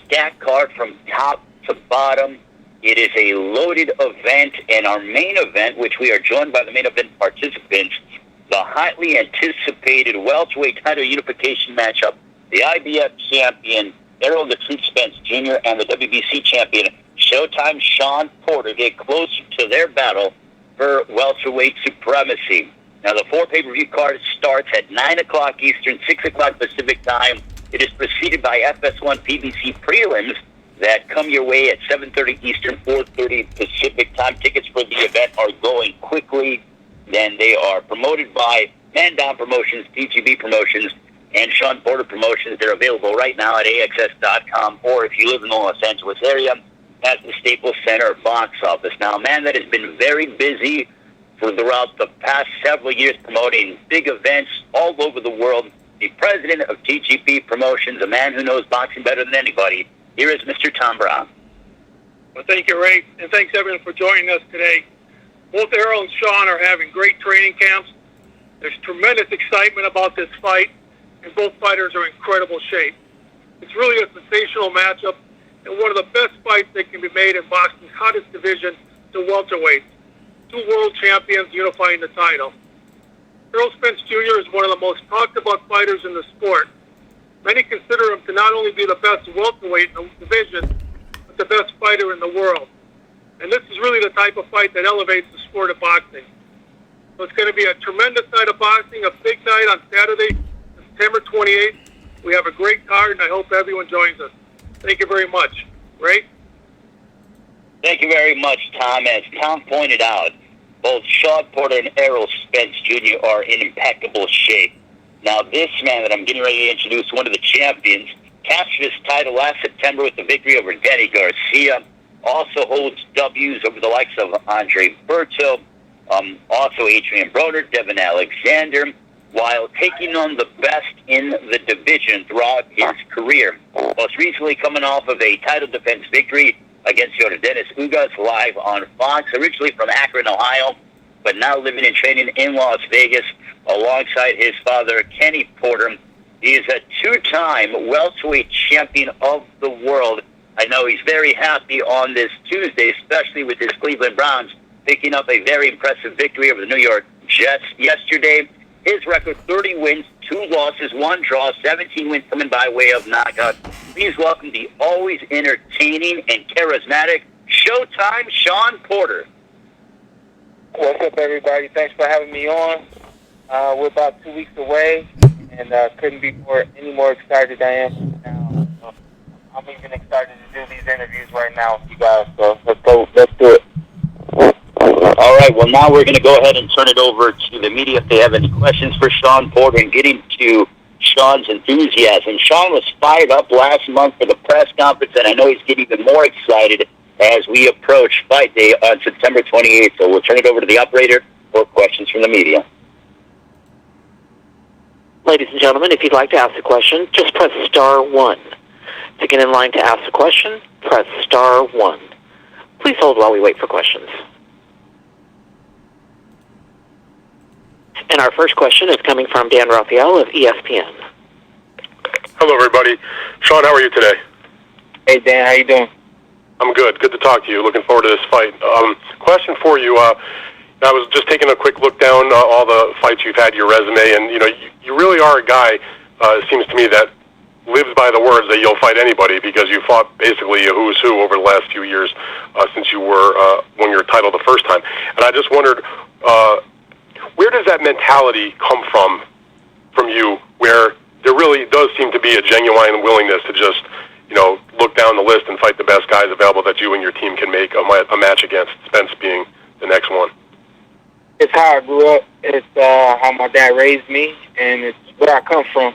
stacked card from top to bottom. It is a loaded event, and our main event, which we are joined by the main event participants, the highly anticipated welterweight title unification matchup, the IBF Champion Errol, the Truth Spence Jr., and the WBC Champion Showtime Shawn Porter get closer to their battle for welterweight supremacy. Now, the 4 pay-per-view card starts at 9 o'clock Eastern, 6 o'clock Pacific time. It is preceded by FS1 PBC prelims that come your way at 7:30 Eastern, 4:30 Pacific time. Tickets for the event are going quickly. Then they are promoted by Man Down Promotions, PPV Promotions, and Shawn Porter Promotions. They're available right now at AXS.com, or if you live in the Los Angeles area, at the Staples Center box office. Now, a man that has been very busy throughout the past several years promoting big events all over the world, the president of TGP Promotions, a man who knows boxing better than anybody. Here is Mr. Tom Brown. Well, thank you, Ray, and thanks everyone for joining us today. Both Errol and Shawn are having great training camps. There's tremendous excitement about this fight, and both fighters are in incredible shape. It's really a sensational matchup and one of the best fights that can be made in boxing's hottest division, the welterweight. 2 world champions unifying the title. Errol Spence Jr. is one of the most talked about fighters in the sport. Many consider him to not only be the best welterweight in the division, but the best fighter in the world. And this is really the type of fight that elevates the sport of boxing. So it's going to be a tremendous night of boxing, a big night on Saturday, September 28th. We have a great card, and I hope everyone joins us. Thank you very much. Ray? Thank you very much, Tom. As Tom pointed out, both Shawn Porter and Errol Spence Jr. are in impeccable shape. Now, this man that I'm getting ready to introduce, one of the champions, captured his title last September with the victory over Danny Garcia. Also holds W's over the likes of Andre Berto, also Adrian Broder, Devin Alexander, while taking on the best in the division throughout his career. Most recently coming off of a title defense victory against Dennis Ugas live on Fox, originally from Akron, Ohio, but now living and training in Las Vegas alongside his father, Kenny Porter. He is a 2-time welterweight champion of the world. I know he's very happy on this Tuesday, especially with his Cleveland Browns picking up a very impressive victory over the New York Jets yesterday. His record, 30 wins, 2 losses, 1 draw, 17 wins coming by way of knockout. Please welcome the always entertaining and charismatic Showtime Shawn Porter. What's up, everybody? Thanks for having me on. We're about 2 weeks away, and couldn't be any more excited than I am now. So I'm even excited to do these interviews right now with you guys. So let's do it. All right, well, now we're going to go ahead and turn it over to the media if they have any questions for Shawn Porter and getting to Shawn's enthusiasm. Shawn was fired up last month for the press conference, and I know he's getting even more excited as we approach fight day on September 28th. So we'll turn it over to the operator for questions from the media. Ladies and gentlemen, if you'd like to ask a question, just press star 1. To get in line to ask a question, press star 1. Please hold while we wait for questions. And our first question is coming from Dan Raphael of ESPN. Hello, everybody. Shawn, how are you today? Hey, Dan, how you doing? I'm good. Good to talk to you. Looking forward to this fight. Question for you. I was just taking a quick look down all the fights you've had, your resume, and you really are a guy, it seems to me, that lives by the words that you'll fight anybody, because you fought basically a who's who over the last few years since you won your title the first time. And I just wondered, where does that mentality come from you, where there really does seem to be a genuine willingness to just, look down the list and fight the best guys available that you and your team can make a match against, Spence being the next one? It's how I grew up. It's how my dad raised me, and it's where I come from.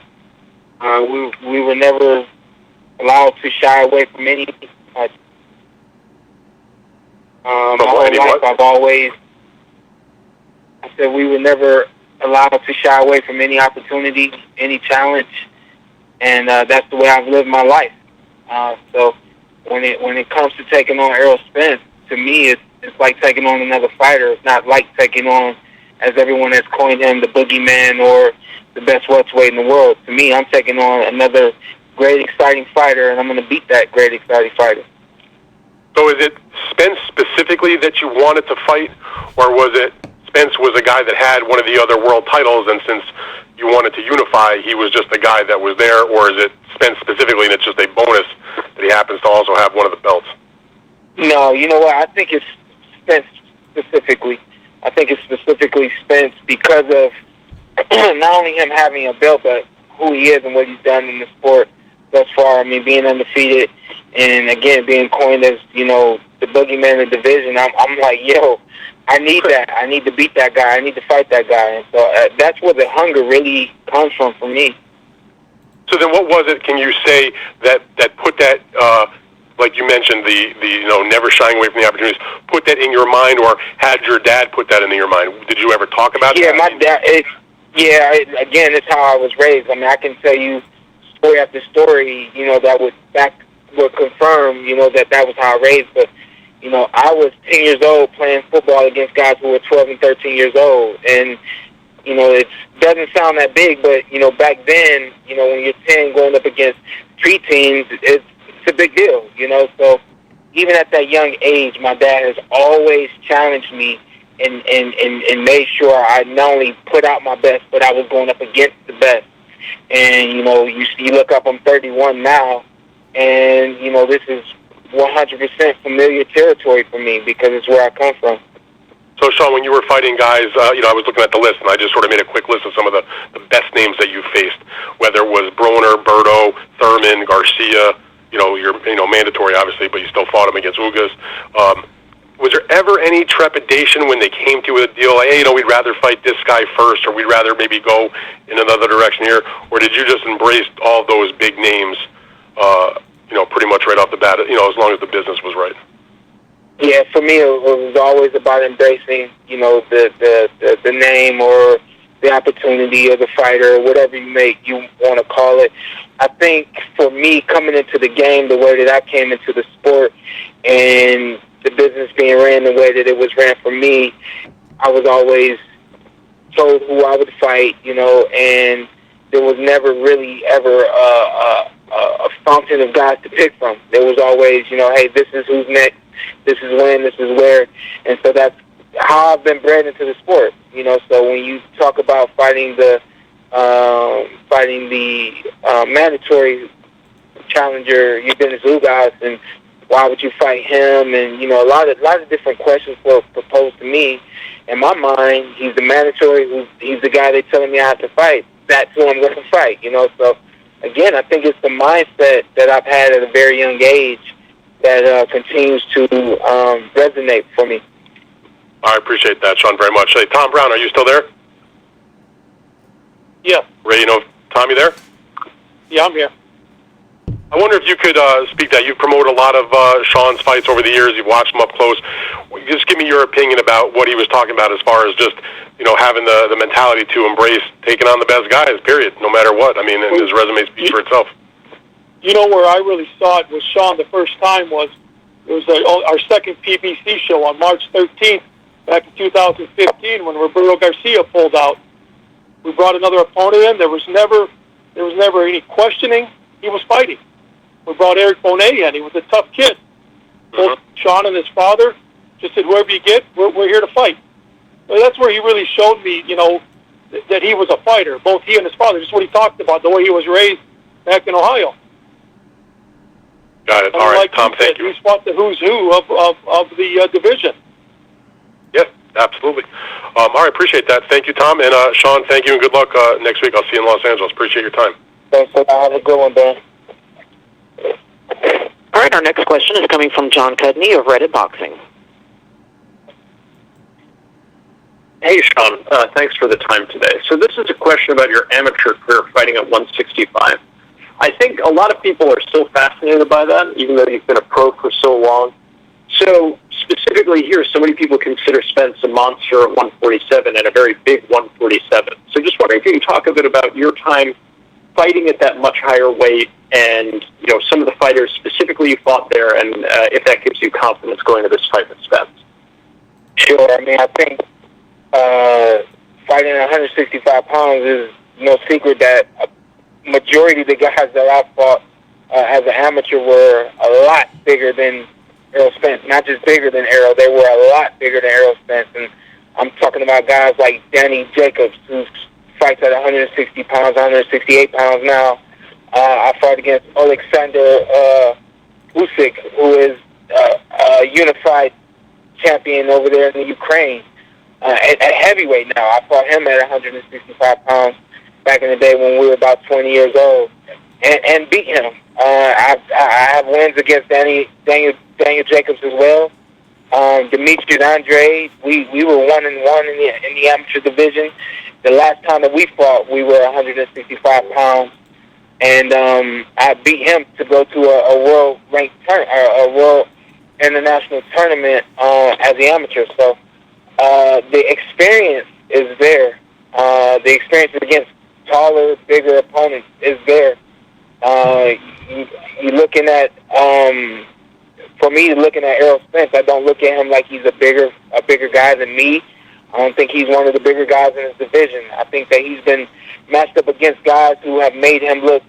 We were never allowed to shy away from any. My whole life, I said we were never allowed to shy away from any opportunity, any challenge, and that's the way I've lived my life. So when it comes to taking on Errol Spence, to me, it's like taking on another fighter. It's not like taking on, as everyone has coined him, the boogeyman or the best welterweight in the world. To me, I'm taking on another great, exciting fighter, and I'm going to beat that great, exciting fighter. So is it Spence specifically that you wanted to fight, or was it Spence was a guy that had one of the other world titles, and since you wanted to unify, he was just a guy that was there, or is it Spence specifically, and it's just a bonus that he happens to also have one of the belts? No, you know what? I think it's Spence specifically. I think it's specifically Spence because of not only him having a belt, but who he is and what he's done in the sport thus far. I mean, being undefeated and, again, being coined as, you know, the boogeyman of the division. I'm like, yo, I need that. I need to beat that guy. I need to fight that guy. And so that's where the hunger really comes from for me. So then what was it, can you say, that put that, like you mentioned, the you know, never shying away from the opportunities, put that in your mind, or had your dad put that into your mind? Did you ever talk about that? Yeah, my dad, again, it's how I was raised. I mean, I can tell you story after story, you know, that would confirm, you know, that was how I raised. But, you know, I was 10 years old playing football against guys who were 12 and 13 years old. And, you know, it doesn't sound that big, but, you know, back then, you know, when you're 10 going up against TstreeT teams, it's a big deal, you know. So even at that young age, my dad has always challenged me and made sure I not only put out my best, but I was going up against the best. And, you know, you look up, I'm 31 now, and, you know, this is 100% familiar territory for me because it's where I come from. So, Shawn, when you were fighting guys, you know, I was looking at the list, and I just sort of made a quick list of some of the best names that you faced, whether it was Broner, Berto, Thurman, Garcia, you know, mandatory, obviously, but you still fought him against Ugas. Was there ever any trepidation when they came to you with a deal, like, hey, you know, we'd rather fight this guy first, or we'd rather maybe go in another direction here, or did you just embrace all those big names, you know, pretty much right off the bat, you know, as long as the business was right? Yeah, for me, it was always about embracing, you know, the name or the opportunity or the fighter, whatever you want to call it. I think for me, coming into the game the way that I came into the sport and the business being ran the way that it was ran for me, I was always told who I would fight, you know, and there was never really ever a fountain of guys to pick from. There was always, you know, hey, this is who's next, this is when, this is where, and so that's how I've been bred into the sport, you know. So when you talk about fighting the mandatory challenger, you've been Ugas, and why would you fight him? And, you know, a lot of different questions were proposed to me. In my mind, he's the mandatory, he's the guy they're telling me I have to fight. That's who I'm going to fight, you know. So, again, I think it's the mindset that I've had at a very young age that continues to resonate for me. I appreciate that, Shawn, very much. Hey, Tom Brown, are you still there? Yeah. Ray, you know, Tom, you there? Yeah, I'm here. I wonder if you could speak that. You've promoted a lot of Shawn's fights over the years. You've watched him up close. Just give me your opinion about what he was talking about as far as just, you know, having the mentality to embrace taking on the best guys, period, no matter what. I mean, and his resume speaks for itself. You know where I really saw it with Shawn the first time was our second PBC show on March 13th back in 2015 when Roberto Garcia pulled out. We brought another opponent in. There was never any questioning. He was fighting. We brought Eric Bonet in. He was a tough kid. Both Shawn and his father just said, whoever you get, we're here to fight. So that's where he really showed me, you know, that he was a fighter. Both he and his father, just what he talked about, the way he was raised back in Ohio. Got it. All right, Tom, thank you. He's fought the who's who of the division. Yes, absolutely. All right, appreciate that. Thank you, Tom. And Shawn, thank you, and good luck next week. I'll see you in Los Angeles. Appreciate your time. Thanks a lot. Have a good one, Ben. All right, our next question is coming from John Cudney of Reddit Boxing. Hey, Shawn. Thanks for the time today. So this is a question about your amateur career fighting at 165. I think a lot of people are still fascinated by that, even though you've been a pro for so long. So specifically here, so many people consider Spence a monster at 147 and a very big 147. So just wondering if you can talk a bit about your time fighting at that much higher weight and, you know, some of the fighters specifically you fought there, and if that gives you confidence going to this fight with Spence. Sure. I mean, I think fighting at 165 pounds is no secret that majority of the guys that I fought as an amateur were a lot bigger than Errol Spence. Not just bigger than Errol, they were a lot bigger than Errol Spence. And I'm talking about guys like Danny Jacobs, who fights at 160 pounds, 168 pounds now. I fought against Alexander Usyk, who is a unified champion over there in the Ukraine. At heavyweight now. I fought him at 165 pounds back in the day when we were about 20 years old, and beat him. I have wins against Daniel Jacobs as well. Demetrius Andrade, we were 1-1 in the amateur division. The last time that we fought, we were 165 pounds, and I beat him to go to a world ranked a world international tournament as the amateur. So the experience is there. The experience against taller, bigger opponents is there. You're looking at, for me, looking at Errol Spence, I don't look at him like he's a bigger guy than me. I don't think he's one of the bigger guys in his division. I think that he's been matched up against guys who have made him look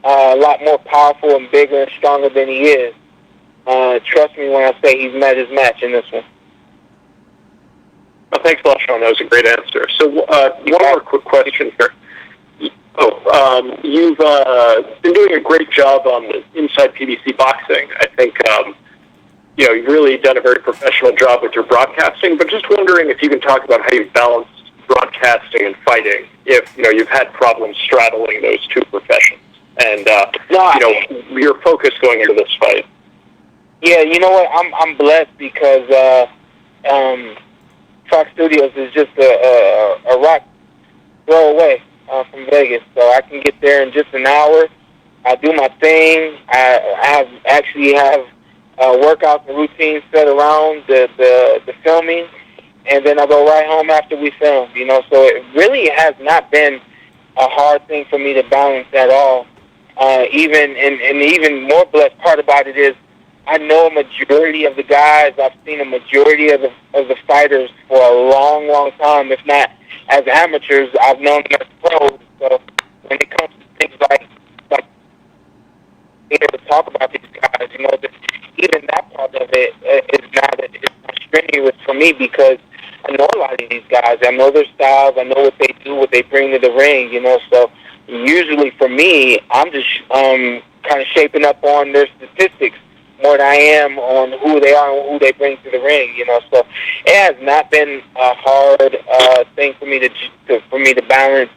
a lot more powerful and bigger and stronger than he is. Trust me when I say he's met his match in this one. Well, thanks a lot, Shawn. That was a great answer. So one more quick question here. You've been doing a great job on the Inside PBC Boxing. I think you've really done a very professional job with your broadcasting, but just wondering if you can talk about how you balance broadcasting and fighting, if you've had problems straddling those two professions, and your focus going into this fight. Yeah, you know what? I'm blessed because Fox Studios is just a rock throw away from Vegas, so I can get there in just an hour. I do my thing. I actually have workouts and routines set around the filming, and then I go right home after we film. So it really has not been a hard thing for me to balance at all. Even more blessed part about it is I know a majority of the guys. I've seen a majority of the fighters for a long, long time. If not as amateurs, I've known them as pros. So when it comes to things like being able to talk about these guys, that even that part of it is not strenuous for me because I know a lot of these guys. I know their styles. I know what they do, what they bring to the ring. So usually for me, I'm just kind of shaping up on their statistics more than I am on who they are and who they bring to the ring, So it has not been a hard thing for me to balance,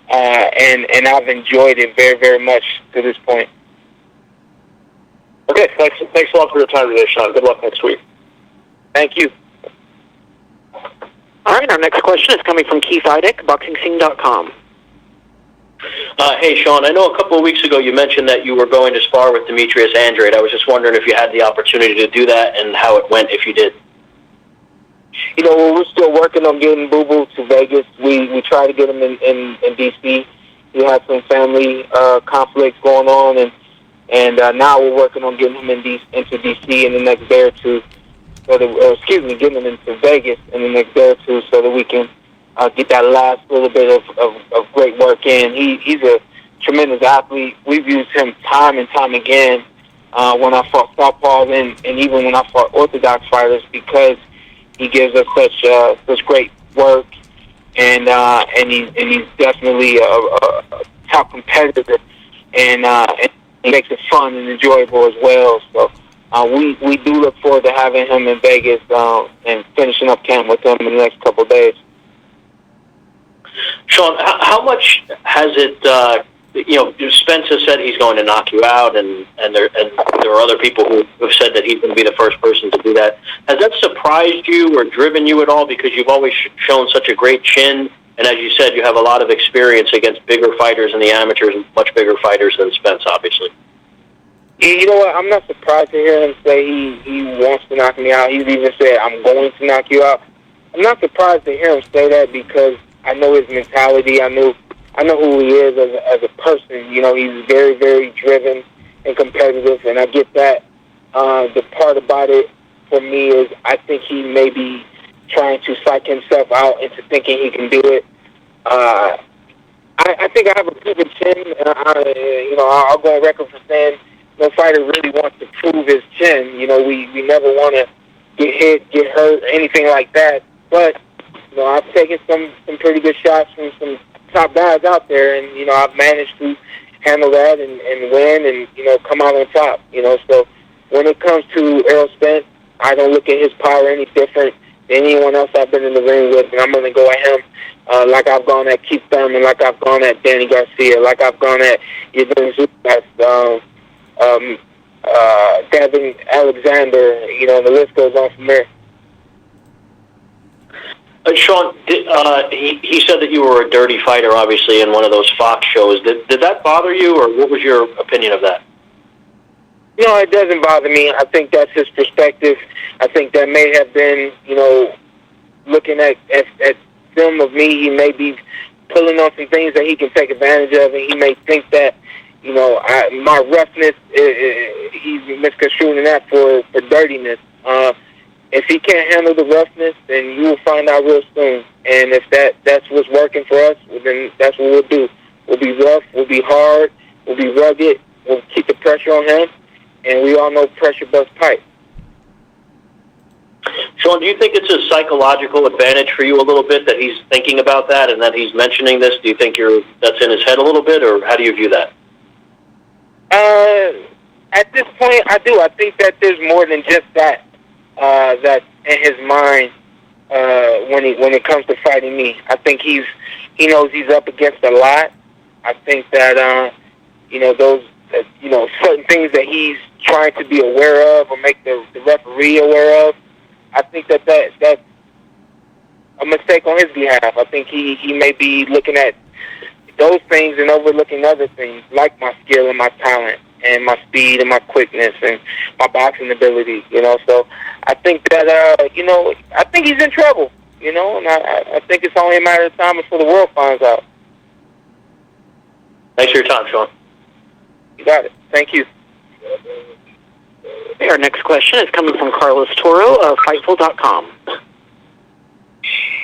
and I've enjoyed it very, very much to this point. Okay, thanks a lot for your time today, Shawn. Good luck next week. Thank you. All right, our next question is coming from Keith Idek, BoxingScene.com. Hey, Shawn, I know a couple of weeks ago you mentioned that you were going to spar with Demetrius Andrade. I was just wondering if you had the opportunity to do that and how it went if you did. We're still working on getting Boo Boo to Vegas. We tried to get him in D.C. He had some family conflicts going on, and now we're working on getting him into D.C. in the next day or two. Getting him into Vegas in the next day or two so that we can get that last little bit of great work in. He's a tremendous athlete. We've used him time and time again when I fought southpaws and even when I fought orthodox fighters because he gives us such great work and he's definitely a top competitor and he makes it fun and enjoyable as well. So we do look forward to having him in Vegas and finishing up camp with him in the next couple of days. Shawn, how much has it, Spence has said he's going to knock you out, and there are other people who have said that he's going to be the first person to do that. Has that surprised you or driven you at all? Because you've always shown such a great chin, and as you said, you have a lot of experience against bigger fighters in the amateurs, and much bigger fighters than Spence, obviously. You know what? I'm not surprised to hear him say he wants to knock me out. He's even said, I'm going to knock you out. I'm not surprised to hear him say that because I know his mentality. I know who he is as a person. He's very, very driven and competitive, and I get that. The part about it for me is I think he may be trying to psych himself out into thinking he can do it. I think I have a proven chin. I'll go on record for saying no fighter really wants to prove his chin. We never want to get hit, get hurt, or anything like that. But, I've taken some pretty good shots from some top guys out there, and, I've managed to handle that and win and, come out on top. So when it comes to Errol Spence, I don't look at his power any different than anyone else I've been in the ring with, and I'm going to go at him like I've gone at Keith Thurman, like I've gone at Danny Garcia, like I've gone at Devin Alexander, the list goes on from there. Shawn, he said that you were a dirty fighter, obviously, in one of those Fox shows. Did that bother you, or what was your opinion of that? No, it doesn't bother me. I think that's his perspective. I think that may have been, looking at film of me, he may be pulling on some things that he can take advantage of, and he may think that, my roughness, he's misconstruing that for dirtiness. If he can't handle the roughness, then you will find out real soon. And if that's what's working for us, well, then that's what we'll do. We'll be rough, we'll be hard, we'll be rugged, we'll keep the pressure on him, and we all know pressure busts pipe. Shawn, do you think it's a psychological advantage for you a little bit that he's thinking about that and that he's mentioning this? Do you think that's in his head a little bit, or how do you view that? At this point, I do. I think that there's more than just that that's in his mind when it comes to fighting me. I think he knows he's up against a lot. I think that those certain things that he's trying to be aware of or make the referee aware of. I think that's a mistake on his behalf. I think he may be looking at those things and overlooking other things like my skill and my talent and my speed and my quickness and my boxing ability. So I think that I think he's in trouble. And I think it's only a matter of time before the world finds out. Thanks for your time, Shawn. You got it. Thank you. Our next question is coming from Carlos Toro of Fightful.com.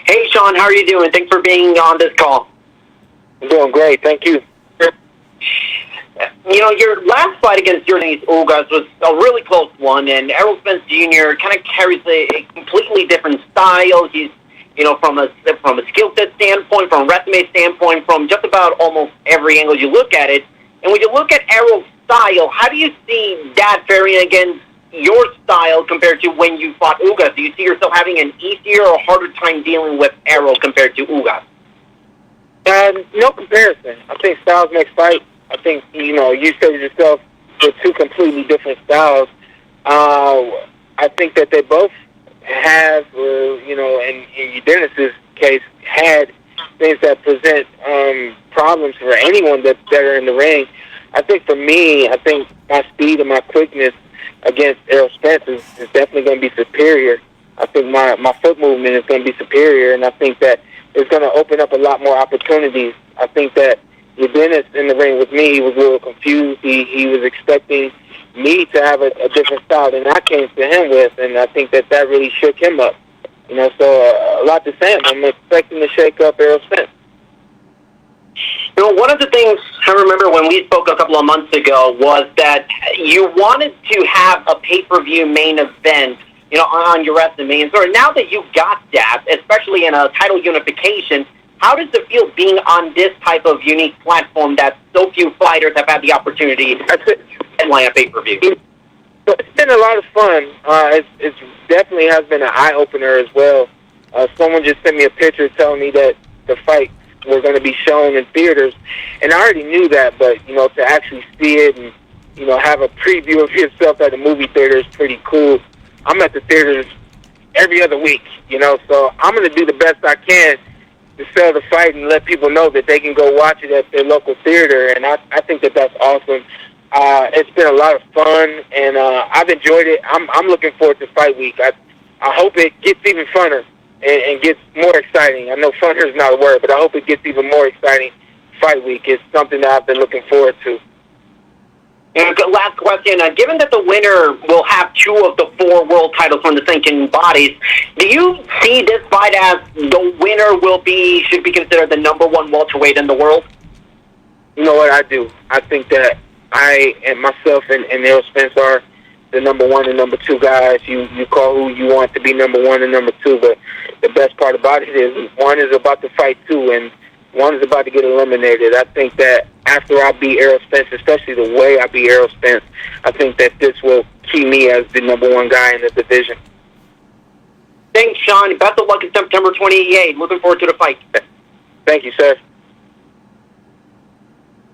Hey, Shawn, how are you doing? Thanks for being on this call. I'm doing great. Thank you. Your last fight against Dirrell Ugas was a really close one, and Errol Spence Jr. kind of carries a completely different style. He's, from a skill set standpoint, from a resume standpoint, from just about almost every angle you look at it. And when you look at Errol's style, how do you see that varying against your style compared to when you fought Ugas? Do you see yourself having an easier or harder time dealing with Errol compared to Ugas? No comparison. I think styles make fight. I think, you said it yourself, they're two completely different styles. I think that they both have, in Dennis's case, had things that present problems for anyone that's better in the ring. I think for me, my speed and my quickness against Errol Spence is definitely going to be superior. I think my foot movement is going to be superior, and I think that it's going to open up a lot more opportunities. I think that with Dennis in the ring with me, he was a little confused. He was expecting me to have a different style than I came to him with, and I think that really shook him up. So a lot to say. I'm expecting to shake up Errol Spence. One of the things I remember when we spoke a couple of months ago was that you wanted to have a pay-per-view main event, on your resume. And so now that you got that, especially in a title unification, how does it feel being on this type of unique platform that so few fighters have had the opportunity to headline a pay-per-view? It's been a lot of fun. It definitely has been an eye-opener as well. Someone just sent me a picture telling me that the fight were going to be shown in theaters, and I already knew that, but to actually see it and have a preview of yourself at the movie theater is pretty cool. I'm at the theaters every other week, so I'm going to do the best I can to sell the fight and let people know that they can go watch it at their local theater, and I think that that's awesome. It's been a lot of fun, and I've enjoyed it. I'm looking forward to fight week. I hope it gets even funner and gets more exciting. I know funner is not a word, but I hope it gets even more exciting. Fight week is something that I've been looking forward to. And last question, given that the winner will have 2 of the 4 world titles from the sanctioning bodies, do you see this fight as the winner should be considered the #1 welterweight in the world? You know what I do? I think that I and myself and Errol Spence are the number 1 and number 2 guys. You call who you want to be number 1 and number 2, but the best part about it is one is about to fight 2, and one is about to get eliminated. I think that after I beat Errol Spence, especially the way I beat Errol Spence, I think that this will keep me as the number 1 guy in the division. Thanks, Shawn. Best of luck in September 28th. Looking forward to the fight. Thank you, sir.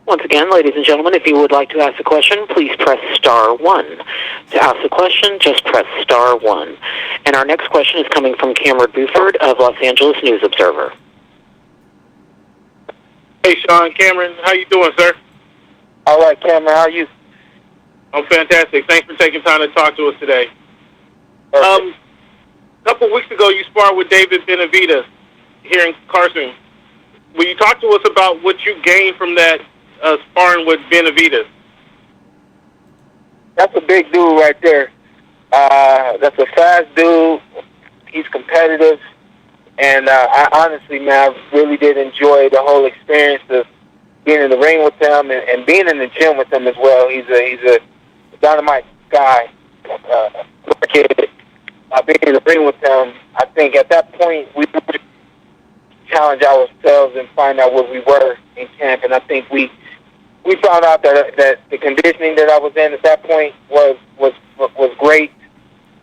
Once again, ladies and gentlemen, if you would like to ask a question, please press star 1. To ask a question, just press star 1. And our next question is coming from Cameron Buford of Los Angeles News Observer. Hey, Shawn. Cameron, how you doing, sir? All right, Cameron, how are you? I'm fantastic. Thanks for taking time to talk to us today. A couple weeks ago, you sparred with David Benavidez here in Carson. Will you talk to us about what you gained from that sparring with Benavidez? That's a big dude right there. That's a fast dude. He's competitive. And I honestly, man, I really did enjoy the whole experience of being in the ring with him and being in the gym with him as well. He's a dynamite guy. Being in the ring with him, I think at that point we would challenge ourselves and find out where we were in camp. And I think we found out that the conditioning that I was in at that point was great,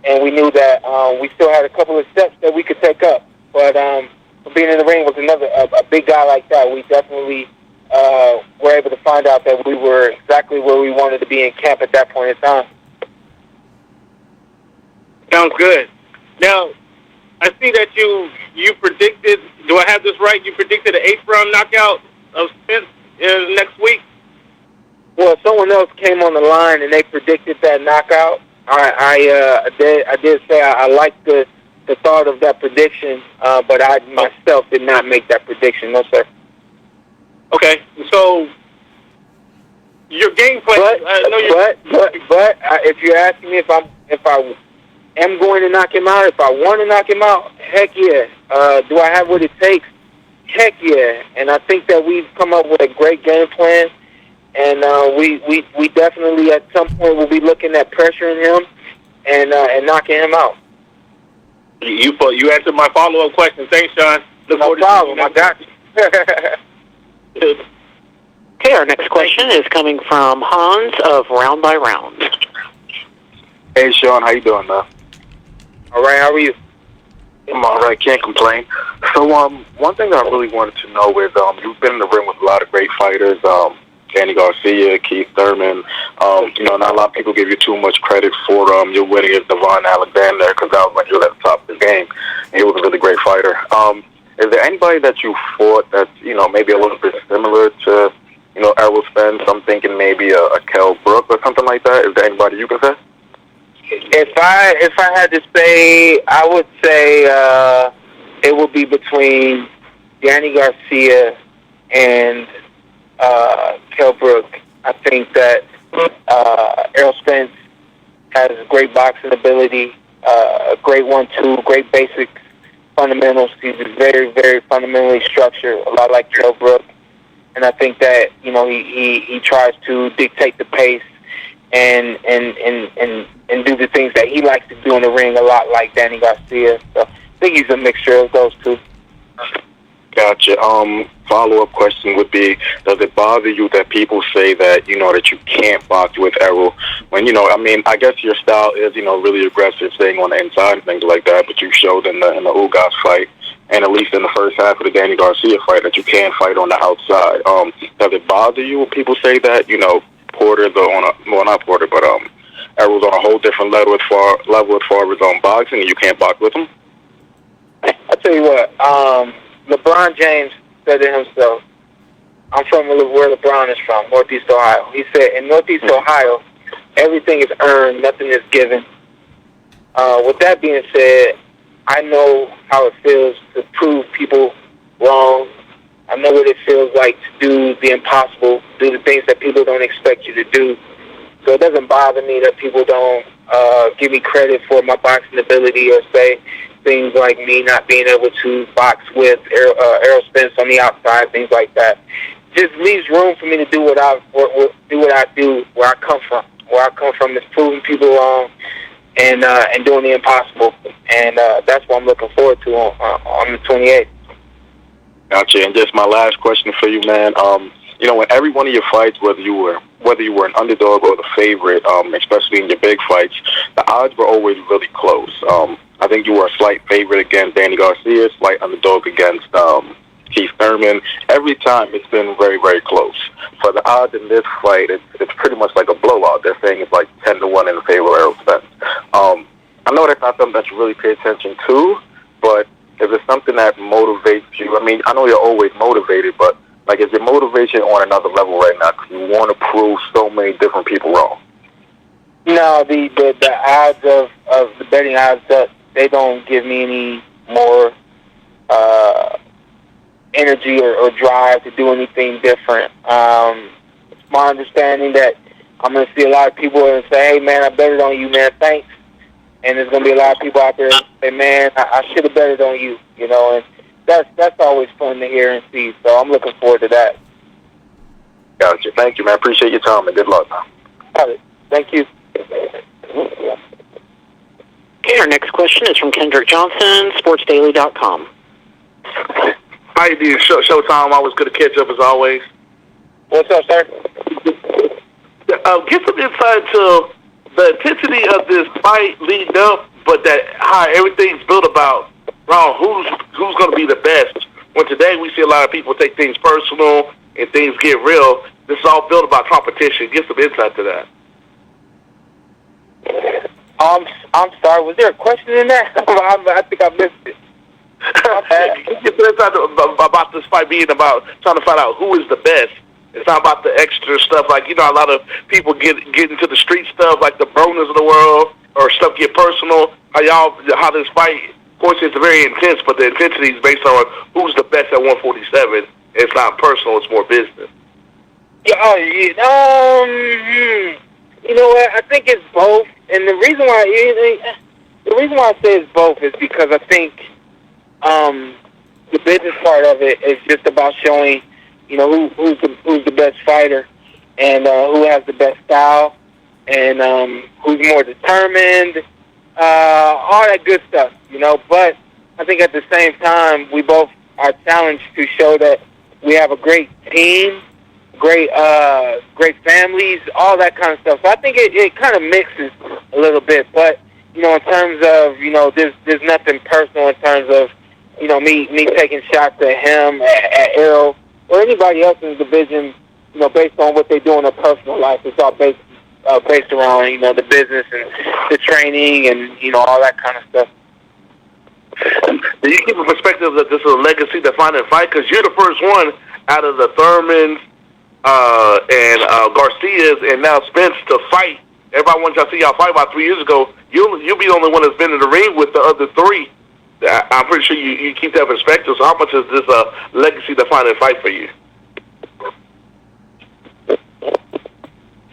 and we knew that we still had a couple of steps that we could take up. But being in the ring with a big guy like that, we definitely were able to find out that we were exactly where we wanted to be in camp at that point in time. Sounds good. Now, I see that you predicted, do I have this right? You predicted an 8th round knockout of Spence next week? Well, someone else came on the line and they predicted that knockout. I did say I liked the thought of that prediction, but I myself did not make that prediction. No, sir. Okay, so your game plan. But if you're asking me if I am going to knock him out, if I want to knock him out, heck yeah. Do I have what it takes? Heck yeah. And I think that we've come up with a great game plan, and we definitely at some point will be looking at pressuring him and knocking him out. You answered my follow-up question. Thanks, Shawn. No problem. I got you. Okay, our next question is coming from Hans of Round by Round. Hey, Shawn, how you doing, man? All right, how are you? I'm all right, can't complain. So, one thing that I really wanted to know is, you've been in the ring with a lot of great fighters, Danny Garcia, Keith Thurman. Not a lot of people give you too much credit for your winning against Devon Alexander, because that was when you were at the top of the game. And he was a really great fighter. Is there anybody that you fought that's, maybe a little bit similar to, Errol Spence? I'm thinking maybe a Kell Brook or something like that. Is there anybody you can say? If I had to say, I would say it would be between Danny Garcia and Kell Brook. I think that Errol Spence has great boxing ability, great 1-2, great basic fundamentals. He's very, very fundamentally structured, a lot like Kell Brook. And I think that he tries to dictate the pace and do the things that he likes to do in the ring a lot like Danny Garcia. So I think he's a mixture of those two. Gotcha. Follow-up question would be, does it bother you that people say that, that you can't box with Errol when, I guess your style is, really aggressive, staying on the inside and things like that, but you showed in the Ugas fight, and at least in the first half of the Danny Garcia fight, that you can fight on the outside. Does it bother you when people say that, Porter's not Porter, but Errol's on a whole different level as far as boxing, and you can't box with him? I tell you what, LeBron James said it himself. I'm from where LeBron is from, Northeast Ohio. He said, in Northeast Ohio, everything is earned, nothing is given. With that being said, I know how it feels to prove people wrong. I know what it feels like to do the impossible, do the things that people don't expect you to do. So it doesn't bother me that people don't give me credit for my boxing ability or say things like me not being able to box with Errol Spence on the outside, things like that. just leaves room for me to do what I do where I come from. Where I come from is proving people wrong and doing the impossible, and that's what I'm looking forward to on the 28th. Gotcha. And just my last question for you, man. You know, in every one of your fights, whether you were an underdog or the favorite, especially in your big fights, the odds were always really close. I think you were a slight favorite against Danny Garcia, slight underdog against Keith Thurman. Every time it's been very, very close. For the odds in this fight, it's pretty much like a blowout. They're saying it's like 10-1 in favor of Errol Spence. I know that's not something that you really pay attention to, but is it something that motivates you? I mean, I know you're always motivated, but like, is your motivation on another level right now because you want to prove so many different people wrong? No, the odds of the betting odds, they don't give me any more energy or drive to do anything different. It's my understanding that I'm going to see a lot of people and say, hey, man, I betted on you, man, thanks. And there's going to be a lot of people out there that say, man, I should have betted on you, you know, and that's always fun to hear and see. So I'm looking forward to that. Gotcha. Thank you, man. Appreciate your time and good luck. Got it. Thank you. Okay, our next question is from Kendrick Johnson, sportsdaily.com. How you doing? Showtime, always good to catch up as always. What's up, sir? Get some insight to the intensity of this fight leading up, but that how everything's built about who's going to be the best. When today we see a lot of people take things personal and things get real, this is all built about competition. Get some insight to that. I'm sorry. Was there a question in that? I think I missed it. Get some insight about this fight being about trying to find out who is the best. It's not about the extra stuff. Like, you know, a lot of people get into the street stuff, like the Bronas of the world, or stuff get personal. How this fight, of course, it's very intense, but the intensity is based on who's the best at 147. It's not personal; it's more business. Yeah, you know what? I think it's both, and the reason why I say it's both is because I think the business part of it is just about showing, you know, who's the best fighter, and who has the best style, and who's more determined, all that good stuff, you know. But I think at the same time, we both are challenged to show that we have a great team, great families, all that kind of stuff. So I think it kind of mixes a little bit. But, you know, in terms of, you know, there's nothing personal in terms of, you know, me taking shots at him, at Errol, or anybody else in the division, you know, based on what they do in their personal life. It's all based around, you know, the business and the training and, you know, all that kind of stuff. Do you keep a perspective that this is a legacy-defining fight? Because you're the first one out of the Thurmans and Garcias and now Spence to fight. Everybody wants y'all to see y'all fight about 3 years ago. You'll be the only one that's been in the ring with the other three. I'm pretty sure you keep that perspective. So how much is this a legacy-defining fight for you?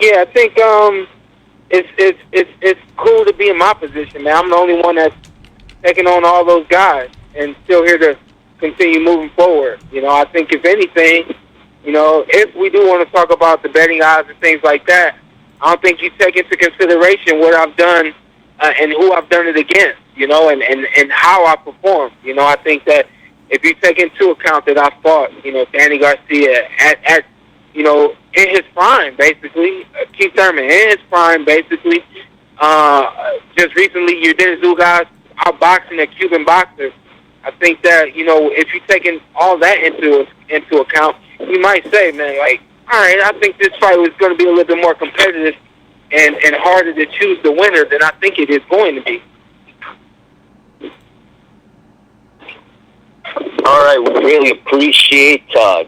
Yeah, I think it's cool to be in my position, man. I'm the only one that's taking on all those guys and still here to continue moving forward. You know, I think if anything, you know, if we do want to talk about the betting odds and things like that, I don't think you take into consideration what I've done and who I've done it against, you know, and how I performed. You know, I think that if you take into account that I fought, you know, Danny Garcia at you know, in his prime, basically, Keith Thurman in his prime, basically, just recently, you did two guys outboxing a Cuban boxer. I think that, you know, if you're taking all that into account, you might say, man, like, all right, I think this fight was going to be a little bit more competitive and harder to choose the winner than I think it is going to be. All right, we really appreciate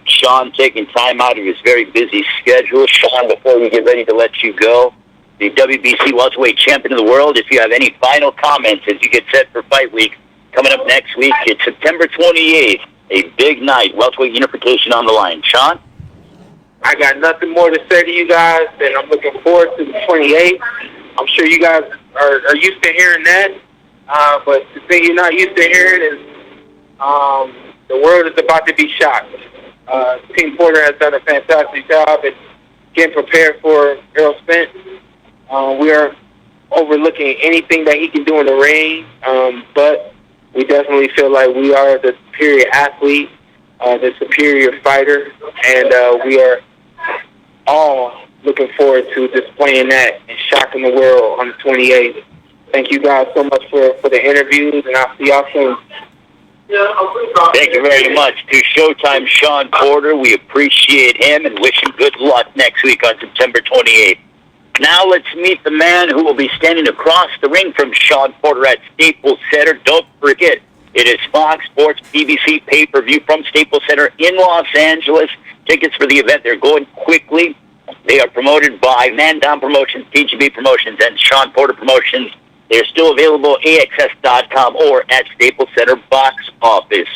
Shawn taking time out of his very busy schedule. Shawn, before we get ready to let you go, the WBC Welterweight Champion of the World, if you have any final comments as you get set for fight week coming up next week, it's September 28th, a big night, Welterweight unification on the line. Shawn? I got nothing more to say to you guys, and I'm looking forward to the 28th. I'm sure you guys are used to hearing that, but the thing you're not used to hearing is the world is about to be shocked. Team Porter has done a fantastic job at getting prepared for Errol Spence. We are overlooking anything that he can do in the ring, but we definitely feel like we are the superior athlete, the superior fighter, and we are all looking forward to displaying that and shocking the world on the 28th. Thank you guys so much for the interviews, and I'll see y'all soon. Thank you very much to Showtime Shawn Porter. We appreciate him and wish him good luck next week on September 28th. Now let's meet the man who will be standing across the ring from Shawn Porter at Staples Center. Don't forget, it is Fox Sports PBC pay-per-view from Staples Center in Los Angeles. Tickets for the event, they're going quickly. They are promoted by Man Down Promotions, TGB Promotions, and Shawn Porter Promotions. They're still available at AXS.com or at Staples Center box office.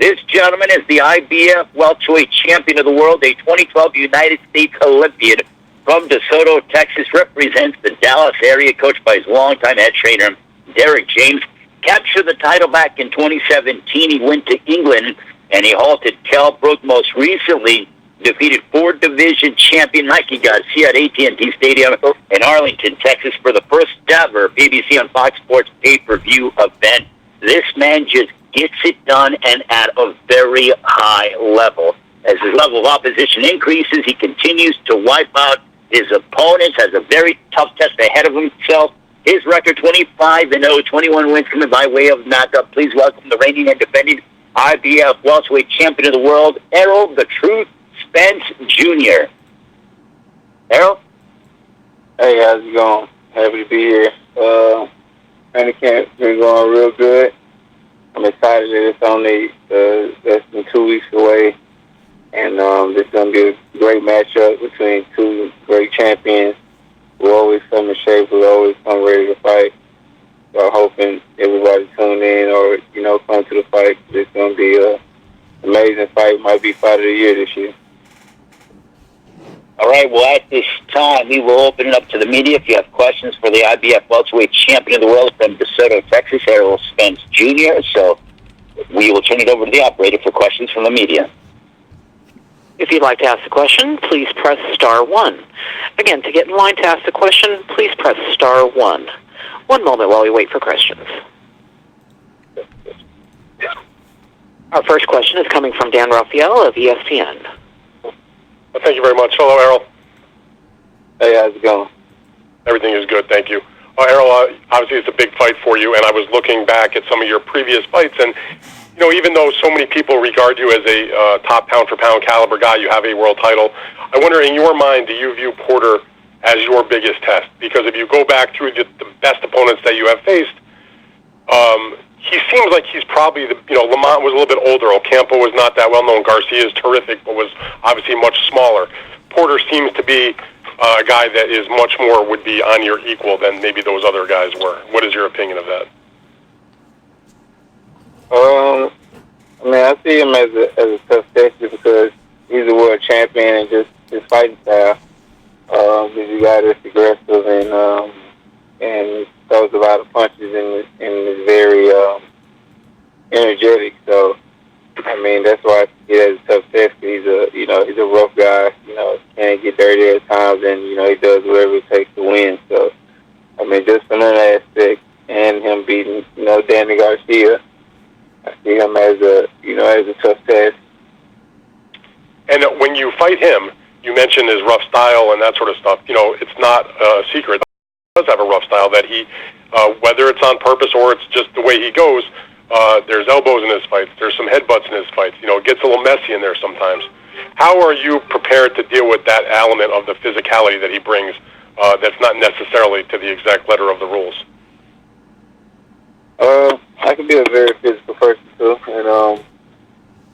This gentleman is the IBF Welterweight Champion of the World, a 2012 United States Olympian from DeSoto, Texas, represents the Dallas area, coached by his longtime head trainer, Derek James. Captured the title back in 2017. He went to England, and he halted Cal Brook. Most recently, defeated four-division champion Mikey Garcia at AT&T Stadium in Arlington, Texas, for the first ever PBC on Fox Sports pay-per-view event. This man just gets it done, and at a very high level. As his level of opposition increases, he continues to wipe out his opponents, has a very tough test ahead of himself. His record, 25-0, 21 wins coming by way of knockout. Please welcome the reigning and defending IBF Welterweight Champion of the World, Errol the Truth Spence Jr. Errol? Hey, how's it going? Happy to be here. Training camp's been going real good. I'm excited that it's only less than 2 weeks away. And this is going to be a great matchup between two great champions who always come in shape, who always come ready to fight. So I'm hoping everybody tune in or, come to the fight. It's going to be an amazing fight. Might be fight of the year this year. All right, well, at this time, we will open it up to the media. If you have questions for the IBF Welterweight Champion of the World from DeSoto, Texas, Errol Spence Jr., so we will turn it over to the operator for questions from the media. If you'd like to ask a question, please press star 1. Again, to get in line to ask a question, please press star 1. One moment while we wait for questions. Our first question is coming from Dan Raphael of ESPN. Well, thank you very much. Hello, Errol. Hey, how's it going? Everything is good, thank you. Errol, obviously it's a big fight for you, and I was looking back at some of your previous fights, and even though so many people regard you as a top pound-for-pound caliber guy, you have a world title. I wonder, in your mind, do you view Porter as your biggest test? Because if you go back through the best opponents that you have faced, he seems like he's probably Lamont was a little bit older. Ocampo was not that well-known. Garcia is terrific, but was obviously much smaller. Porter seems to be a guy that is much more would be on your equal than maybe those other guys were. What is your opinion of that? I see him as a tough test just because he's a world champion and just his fighting style. He's a guy that's aggressive and throws a lot of punches and is very energetic. So, that's why I see it as a tough test. He's a rough guy. Can't get dirty at times, and he does whatever it takes to win. So, just from that aspect, and him beating Danny Garcia, I see him as a tough test. And when you fight him, you mentioned his rough style and that sort of stuff. It's not a secret. He does have a rough style that he, whether it's on purpose or it's just the way he goes, there's elbows in his fights. There's some headbutts in his fights. It gets a little messy in there sometimes. How are you prepared to deal with that element of the physicality that he brings that's not necessarily to the exact letter of the rules? I can be a very physical person too, and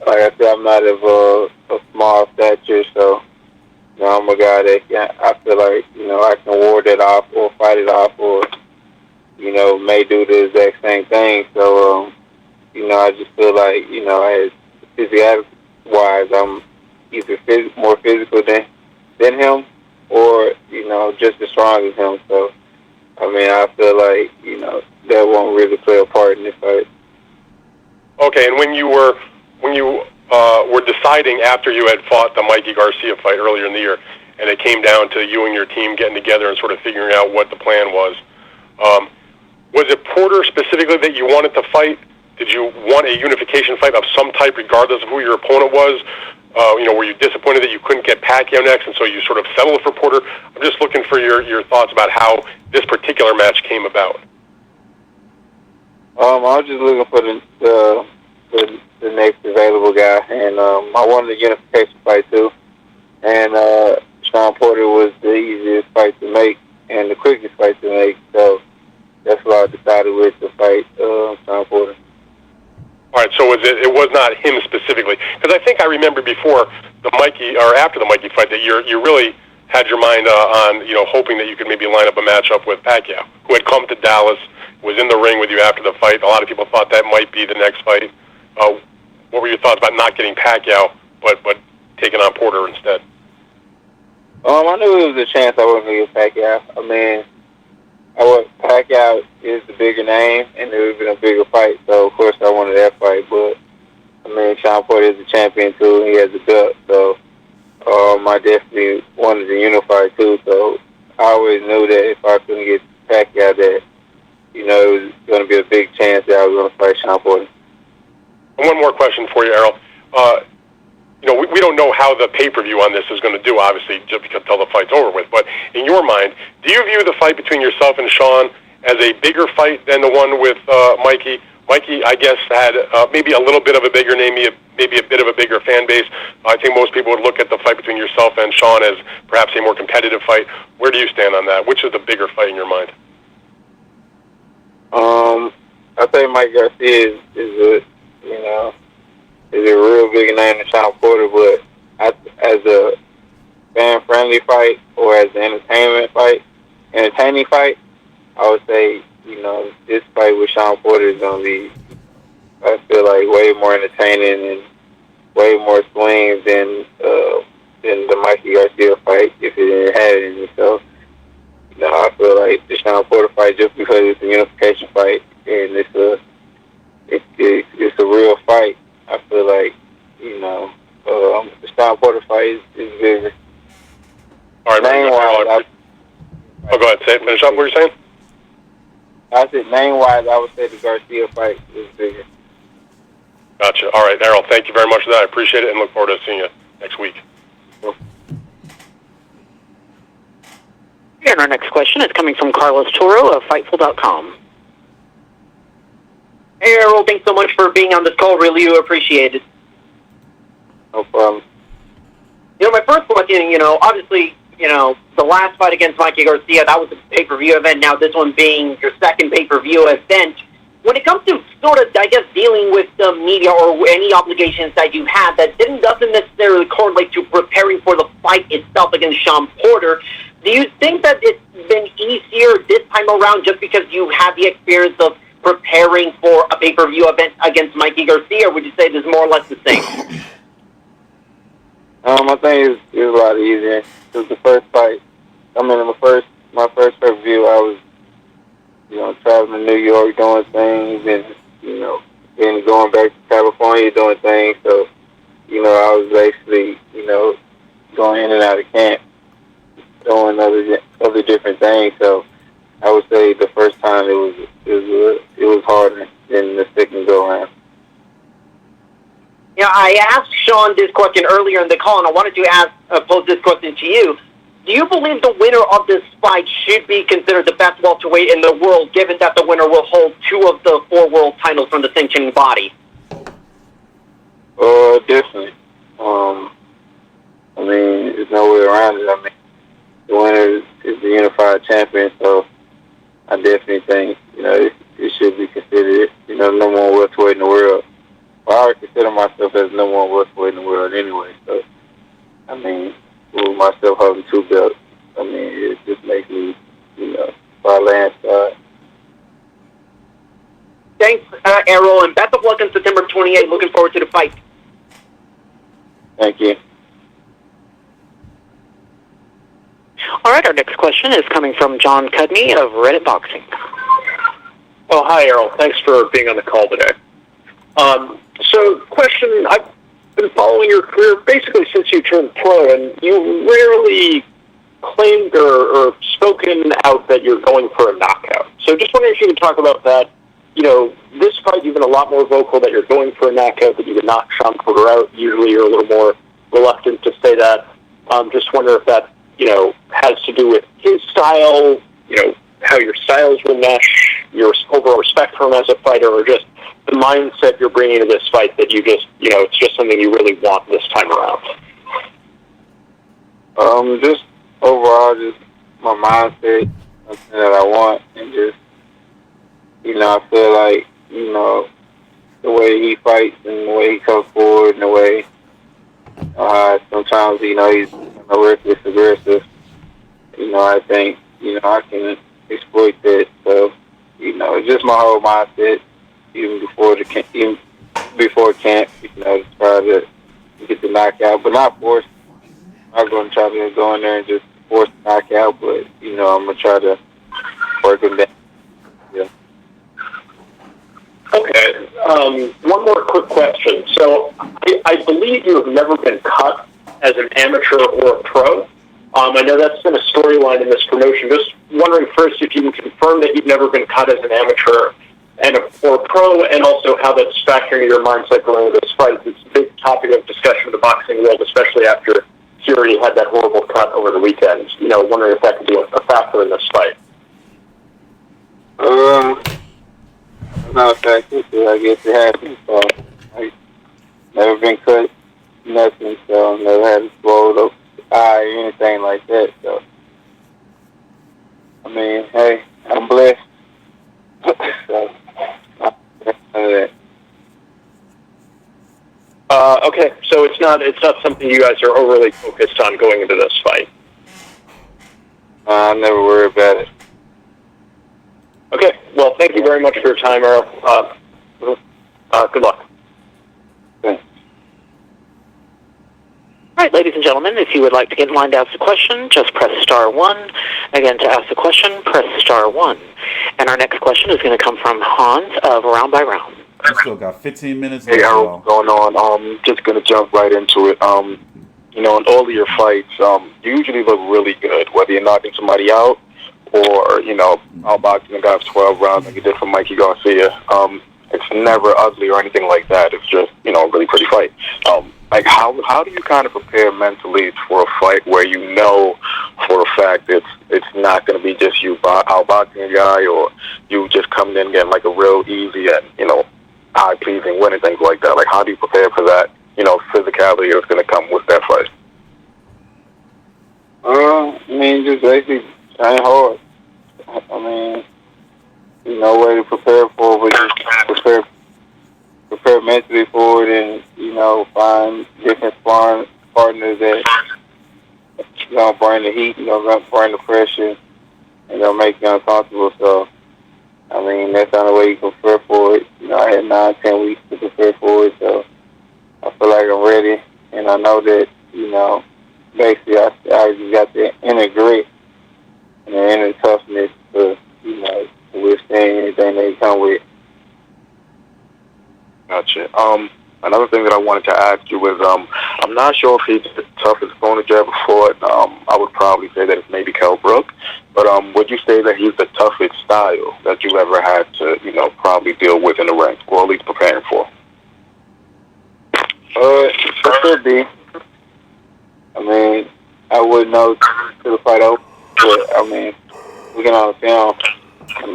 like I said, I'm not of a small stature, so I'm a guy that I feel like I can ward it off or fight it off, or may do the exact same thing. So I just feel like as physical wise, I'm either more physical than him, or just as strong as him. So I feel like that won't really play a part in this fight. Okay, and when you were deciding after you had fought the Mikey Garcia fight earlier in the year, and it came down to you and your team getting together and sort of figuring out what the plan was. Was it Porter specifically that you wanted to fight? Did you want a unification fight of some type, regardless of who your opponent was? Were you disappointed that you couldn't get Pacquiao next, and so you sort of settled for Porter? I'm just looking for your thoughts about how this particular match came about. I was just looking for the next available guy, and I wanted a unification fight too. And Shawn Porter was the easiest fight to make and the quickest fight to make, so that's why I decided with to fight Shawn Porter. All right, so it was not him specifically, because I think I remember before the Mikey or after the Mikey fight that you really had your mind on hoping that you could maybe line up a matchup with Pacquiao, who had come to Dallas, was in the ring with you after the fight. A lot of people thought that might be the next fight. What were your thoughts about not getting Pacquiao, but taking on Porter instead? I knew it was a chance I wasn't going to get Pacquiao. I mean, Pacquiao is the bigger name, and it would have been a bigger fight, so of course I wanted that fight. But, I mean, Shawn Porter is a champion, too, and he has a belt, so I definitely wanted to unify, too. So I always knew that if I couldn't get Pacquiao, that, it was going to be a big chance that I was going to fight Shawn Porter. And one more question for you, Errol. We don't know how the pay-per-view on this is going to do, obviously, just because until the fight's over with. But in your mind, do you view the fight between yourself and Shawn as a bigger fight than the one with Mikey? Mikey, I guess, had maybe a little bit of a bigger name, maybe a bit of a bigger fan base. I think most people would look at the fight between yourself and Shawn as perhaps a more competitive fight. Where do you stand on that? Which is the bigger fight in your mind? I think Mike Garcia is a real big name in Shawn Porter, but as a fan-friendly fight or as an entertaining fight, I would say, this fight with Shawn Porter is going to be, I feel like, way more entertaining and way more swings than the Mikey Garcia fight if it didn't have any. So, I feel like the Shawn Porter fight, just because it's a unification fight and it's a real fight, I feel like, the Shawn Porter fight is bigger. All right, name-wise, go ahead. Finish up what you're saying. I said name-wise, I would say the Garcia fight is bigger. Gotcha. All right, Errol, thank you very much for that. I appreciate it and look forward to seeing you next week. And our next question is coming from Carlos Toro of Fightful.com. Hey, Errol, thanks so much for being on this call. Really appreciate it. No problem. My first question, obviously, the last fight against Mikey Garcia, that was a pay-per-view event. Now this one being your second pay-per-view event. When it comes to sort of, I guess, dealing with the media or any obligations that you had that doesn't necessarily correlate to preparing for the fight itself against Shawn Porter, do you think that it's been easier this time around just because you have the experience of preparing for a pay-per-view event against Mikey Garcia, or would you say it's more or less the same? I think it's a lot easier. It was the first fight. My first pay-per-view, I was, traveling to New York doing things and, then going back to California doing things. So, I was basically, going in and out of camp, doing other different things. So I would say the first time it was harder than the second go around. I asked Shawn this question earlier in the call, and I wanted to pose this question to you. Do you believe the winner of this fight should be considered the best welterweight in the world, given that the winner will hold 2 of the 4 world titles from the sanctioning body? Definitely. There's no way around it. The winner is the unified champion, so I definitely think, it should be considered, number 1 welterweight in the world. Well, I would consider myself as number 1 welterweight in the world anyway, so, with myself holding 2 belts, it just makes me, by landslide. Thanks, Errol, and best of luck on September 28th. Looking forward to the fight. Thank you. All right, our next question is coming from John Cudney of Reddit Boxing. Well, hi, Errol. Thanks for being on the call today. So, question, been following your career basically since you turned pro, and you rarely claimed or spoken out that you're going for a knockout. So just wondering if you could talk about that. This fight, you've been a lot more vocal that you're going for a knockout, that you would knock Shawn Porter out. Usually you're a little more reluctant to say that. Just wonder if that, has to do with his style, how your styles will mesh, your overall respect for him as a fighter, or just the mindset you're bringing to this fight that you just, it's just something you really want this time around. Just overall, just my mindset, something that I want, and just, I feel like, the way he fights and the way he comes forward and the way sometimes, he's reckless, aggressive. I think, I can exploit that. So, it's just my whole mindset, even before camp, to try to get the knockout, but not force. I'm not going to try to go in there and just force the knockout, but, I'm going to try to work him down. Yeah. Okay. One more quick question. So I believe you have never been cut as an amateur or a pro. I know that's been a storyline in this promotion. Just wondering first if you can confirm that you've never been cut as an amateur or a pro, and also how that's factoring your mindset going into this fight. It's a big topic of discussion in the boxing world, especially after Fury had that horrible cut over the weekend. Wondering if that could be a factor in this fight. Not a factor, so I guess it happens. So I've never been cut, nothing, so never had a swallowed up eye or anything like that. So, hey, I'm blessed. So, okay, so it's not something you guys are overly focused on going into this fight. I never worry about it. Okay, well, thank you very much for your time, Errol. Good luck. Thanks. All right, ladies and gentlemen, if you would like to get in line to ask a question, just press star 1. Again, to ask a question, press star 1. And our next question is going to come from Hans of Round by Round. We still got 15 minutes Hey, left. Errol, what's going on? Just going to jump right into it. In all of your fights, you usually look really good, whether you're knocking somebody out or, outboxing a guy for 12 rounds like you did for Mikey Garcia. It's never ugly or anything like that. It's just, a really pretty fight. How do you kind of prepare mentally for a fight where for a fact it's not going to be just you outboxing a guy, or you just coming in getting like a real easy and, eye-pleasing win and things like that? Like, how do you prepare for that, physicality that's going to come with that fight? Just basically trying hard. No way to prepare for it, but just prepare mentally for it, and, find different sparring partners that, bring the heat, bring the pressure, and make you uncomfortable. So, that's the only way you can prepare for it. I had 9-10 weeks to prepare for it, so I feel like I'm ready, and I know that, basically I just got the inner grit and the inner toughness to, to withstand anything they come with. Gotcha. Another thing that I wanted to ask you was, I'm not sure if he's the toughest opponent you ever fought. I would probably say that it's maybe Kell Brook, but would you say that he's the toughest style that you ever had to, probably deal with in the ring, or at least preparing for? It could be. I wouldn't know to the fight over, but looking on the film,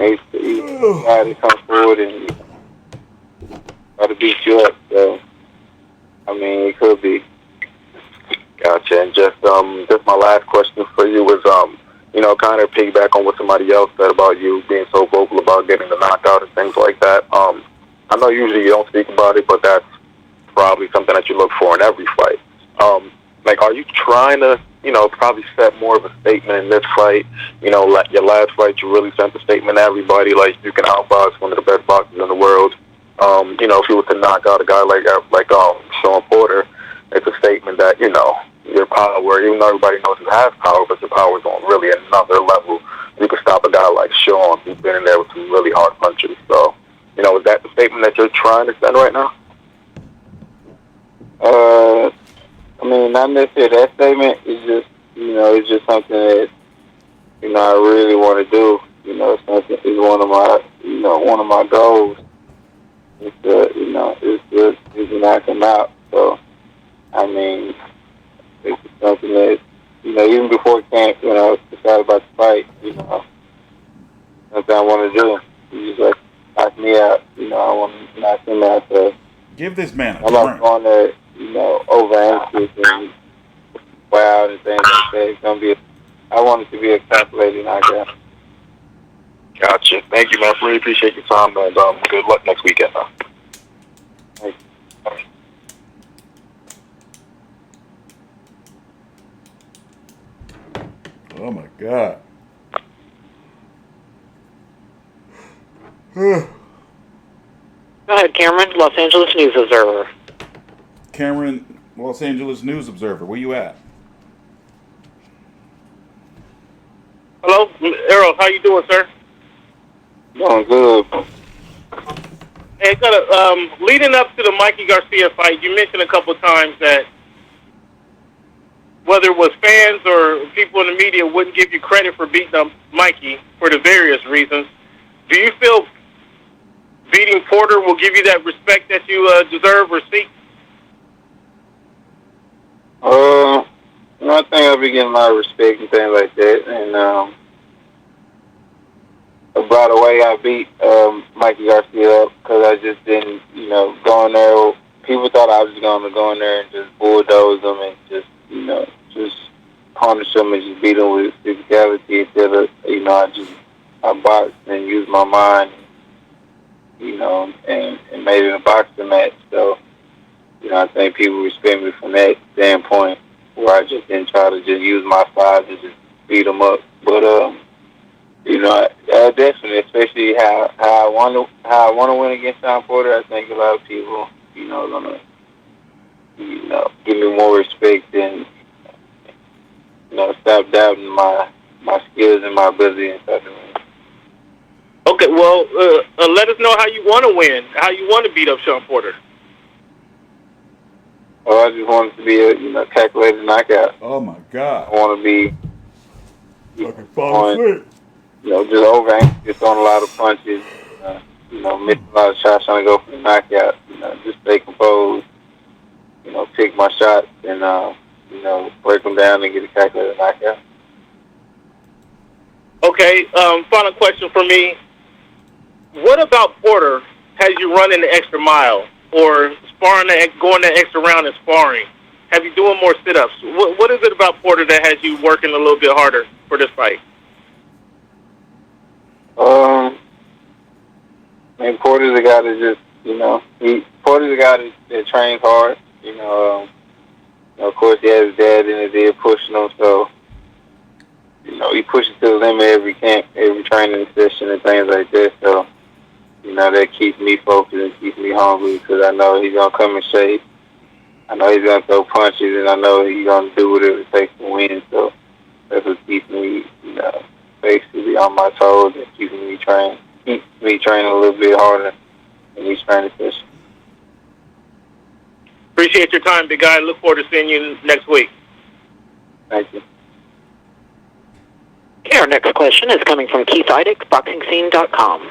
he's the guy that comes forward and try to beat you up. So, it could be. Gotcha. And just my last question for you was, kind of piggyback on what somebody else said about you being so vocal about getting the knockout and things like that. I know usually you don't speak about it, but that's probably something that you look for in every fight. Are you trying to, probably set more of a statement in this fight? Like your last fight, you really sent a statement to everybody, like you can outbox one of the best boxers in the world. If you were to knock out a guy like Shawn Porter, it's a statement that, your power, even though everybody knows you have power, but your power is on really another level. You can stop a guy like Shawn, who's been in there with some really hard punches. So, is that the statement that you're trying to send right now? I mean, not necessarily that statement. It's just, it's just something that, I really want to do. It's something. It's one of my goals. It's to knock him out. So, I mean, it's something that, even before camp, decided about the fight, something I want to do. He's just like, knock me out. I want to knock him out. So Give this man a I'm not going there, over anxious and wild and things like that. It's gonna be. I want it to be a calculated knockout. Gotcha. Thank you, man. Really appreciate your time, and good luck next weekend, man. Thank you. Oh my God. Go ahead, Cameron, Los Angeles News Observer. Cameron, Los Angeles News Observer, where you at? Hello, Errol. How you doing, sir? Doing good. Hey, leading up to the Mikey Garcia fight, you mentioned a couple of times that whether it was fans or people in the media wouldn't give you credit for beating up Mikey for the various reasons. Do you feel beating Porter will give you that respect that you deserve or seek? I think I'll be getting a lot of respect and things like that. And by the way, I beat Mikey Garcia up because I just didn't, go in there. People thought I was going to go in there and just bulldoze them and just, just punish them and just beat them with physicality instead of, I boxed and used my mind, and made it a boxing match. So, I think people respect me from that standpoint, where I just didn't try to just use my size to just beat them up. But I definitely, especially how I want to win against Shawn Porter, I think a lot of people, gonna, give me more respect and, stop doubting my skills and my ability and stuff. Okay, well, let us know how you want to win, how you want to beat up Shawn Porter. Oh, I just want it to be a, calculated knockout. Oh my God. I want to be, fucking fall asleep. Just over anxious, throwing a lot of punches, missing a lot of shots, trying to go for the knockout. Just stay composed, pick my shots and, break them down and get a calculated knockout. Okay, final question for me. What about Porter has you running the extra mile or going the extra round in sparring? Have you doing more sit-ups? What is it about Porter that has you working a little bit harder for this fight? Porter's a guy that just, Porter's a guy that trains hard. Of course, he has his dad in his ear pushing him, so, he pushes to the limit every camp, every training session and things like that. So, that keeps me focused and keeps me hungry because I know he's going to come in shape. I know he's going to throw punches, and I know he's going to do whatever it takes to win. So that's what keeps me, basically on my toes and keeps me training a little bit harder in these training sessions. Appreciate your time, big guy. Look forward to seeing you next week. Thank you. Okay, our next question is coming from Keith Idec, BoxingScene.com.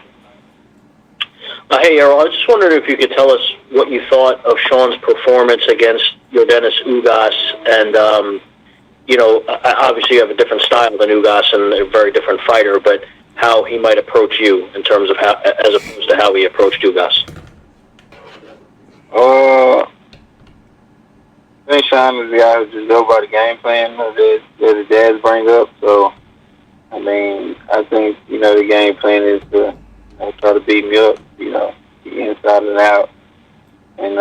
Hey, Errol, I just wondered if you could tell us what you thought of Shawn's performance against Yordenis Ugas. And, obviously you have a different style than Ugas and a very different fighter, but how he might approach you in terms of as opposed to how he approached Ugas. I think Shawn is the guy who just go by the game plan that his dads bring up. So, I think, the game plan is to try to beat me up, inside and out. And,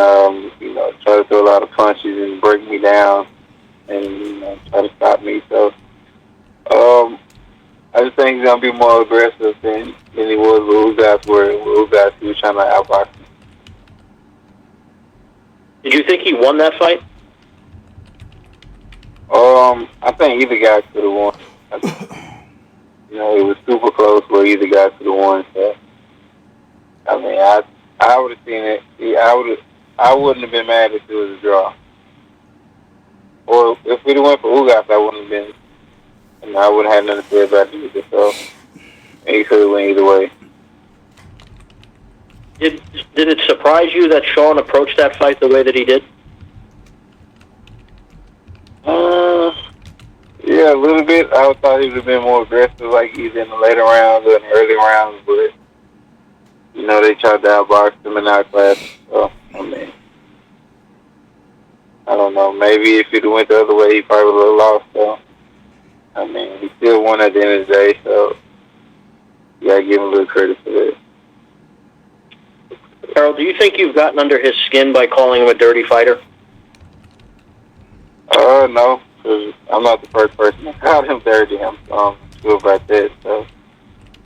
try to throw a lot of punches and break me down and, try to stop me. So, I just think he's going to be more aggressive than he was with Ugas, where Ugas, he was trying to outbox me. Did you think he won that fight? I think either guy could have won. It was super close, but either guy could have won. So, I would have seen it. I wouldn't have been mad if it was a draw. Or if we'd have went for Ugas, I wouldn't have been. And I wouldn't have had nothing to say about it either. So he could have went either way. Did it surprise you that Shawn approached that fight the way that he did? Yeah, a little bit. I thought he would have been more aggressive, like either in the later rounds or in the early rounds, but they tried to outbox him in our class. So I mean, I don't know. Maybe if he'd have went the other way, he probably would have lost. So I mean, he still won at the end of the day. So you gotta give him a little credit for that. Errol, do you think you've gotten under his skin by calling him a dirty fighter? No, because I'm not the first person to call him dirty. I'm sure about that. So,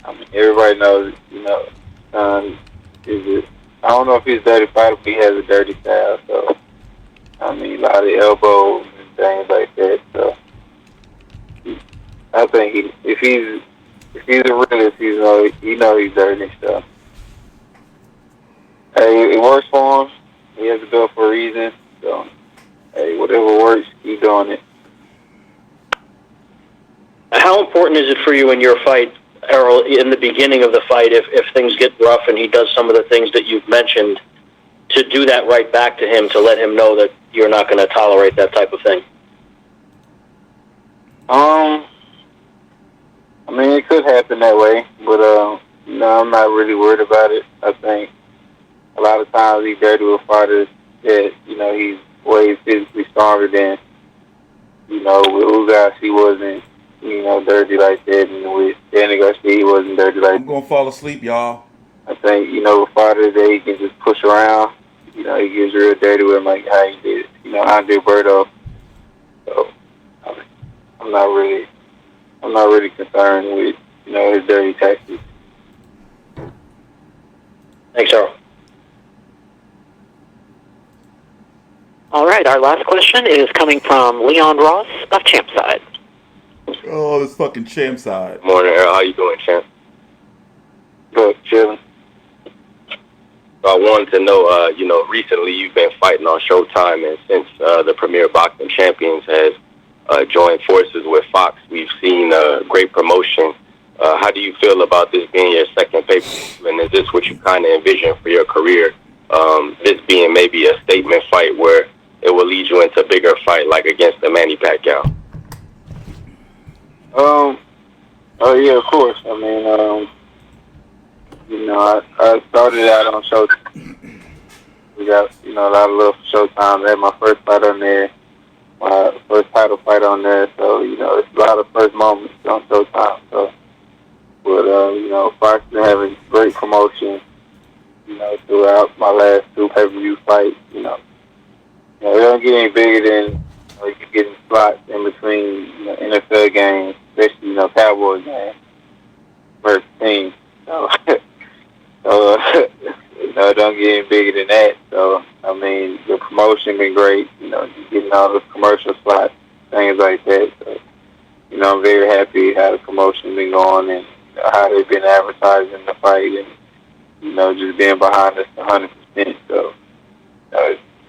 I mean, everybody knows, I don't know if he's a dirty fighter, but he has a dirty style. So, I mean, a lot of elbows and things like that. So, I think if he's a realist, he's dirty. So, hey, it works for him. He has to do it for a reason. So, hey, whatever works, keep doing it. How important is it for you in your fight, Errol, in the beginning of the fight, if things get rough and he does some of the things that you've mentioned, to do that right back to him, to let him know that you're not going to tolerate that type of thing? I mean, it could happen that way, but, I'm not really worried about it. I think a lot of times he's dirty with fighters that, he's way physically stronger than, with Ugas, he wasn't, dirty like that, and with Danny Garcia, he wasn't dirty like that. I'm going to fall asleep, y'all. I think, with fighters that he can just push around, he gets real dirty with him, like how he did, Andre Berto. So, I'm not really concerned with, his dirty tactics. Thanks, Errol. All right, our last question is coming from Leon Ross of Champside. Oh, this fucking Champside. Morning, Errol. How you doing, champ? Good, chilling. I wanted to know, recently you've been fighting on Showtime, and since the Premier Boxing Champions has joined forces with Fox, we've seen great promotion. How do you feel about this being your second pay-per-view, and is this what you kind of envision for your career? This being maybe a statement fight where it will lead you into a bigger fight, like against the Manny Pacquiao? Oh yeah, of course. I mean, I started out on Showtime. We got, a lot of love for Showtime. I had my first fight on there, my first title fight on there. So, it's a lot of first moments on Showtime. So, but, Fox been having great promotion, throughout my last two pay-per-view fights, it don't get any bigger than, you getting slots in between, NFL games, especially, Cowboys games versus teams. So, it don't get any bigger than that. So, I mean, the promotion been great, getting all those commercial slots, things like that. So, I'm very happy how the promotion been going and how they've been advertising the fight and, just being behind us 100%. So,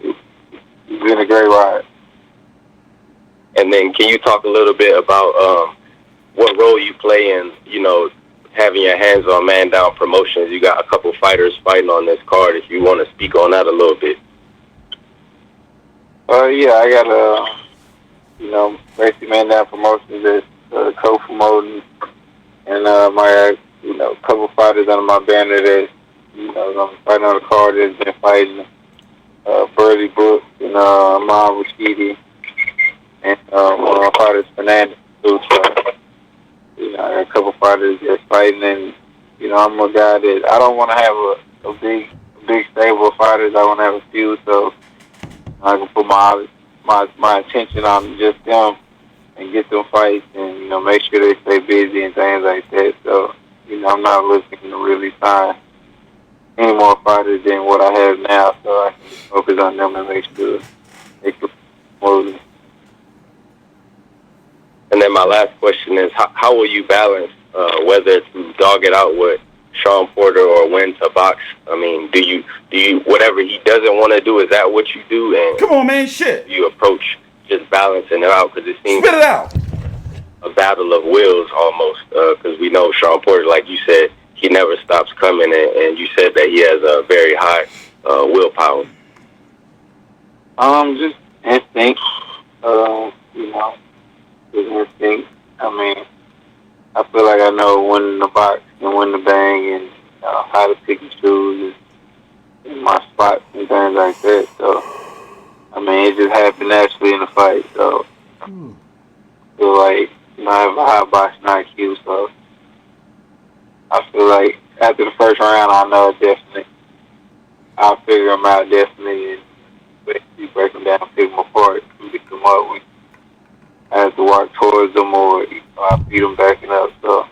it's been a great ride. And then can you talk a little bit about what role you play in, having your hands on man-down promotions? You got a couple fighters fighting on this card. If you want to speak on that a little bit. Yeah, I got, basically man-down promotions that's co-promoting. And my, couple fighters under my banner that, I'm fighting on the card that's been fighting Burley Brooks and Amon Rashidi. And one of my fighters, Fernandez, too. So, I got a couple fighters that's fighting, and I'm a guy that I don't want to have a big stable of fighters. I want to have a few, so I can put my attention on just them and get them fights, and make sure they stay busy and things like that. So, I'm not looking to really sign any more fighters than what I have now, so I can focus on them and make sure they can move. And then my last question is, how will you balance whether to dog it out with Shawn Porter or when to box? I mean, do you whatever he doesn't want to do, is that what you do? And come on, man, shit. You approach just balancing it out because it seems spit it out. A battle of wills almost. Because we know Shawn Porter, like you said, he never stops coming, and you said that he has a very high willpower. Just instinct. You know, just instinct. I mean, I feel like I know when to box and when to bang and how to pick and choose and my spots and things like that. So, I mean, it just happened naturally in the fight. So, I feel like, you know, I have a high boxing IQ. So, I feel like after the first round, I know definitely I'll figure them out definitely and basically break them down, pick them apart, and pick them up. I have to walk towards them or I beat them backing up. So,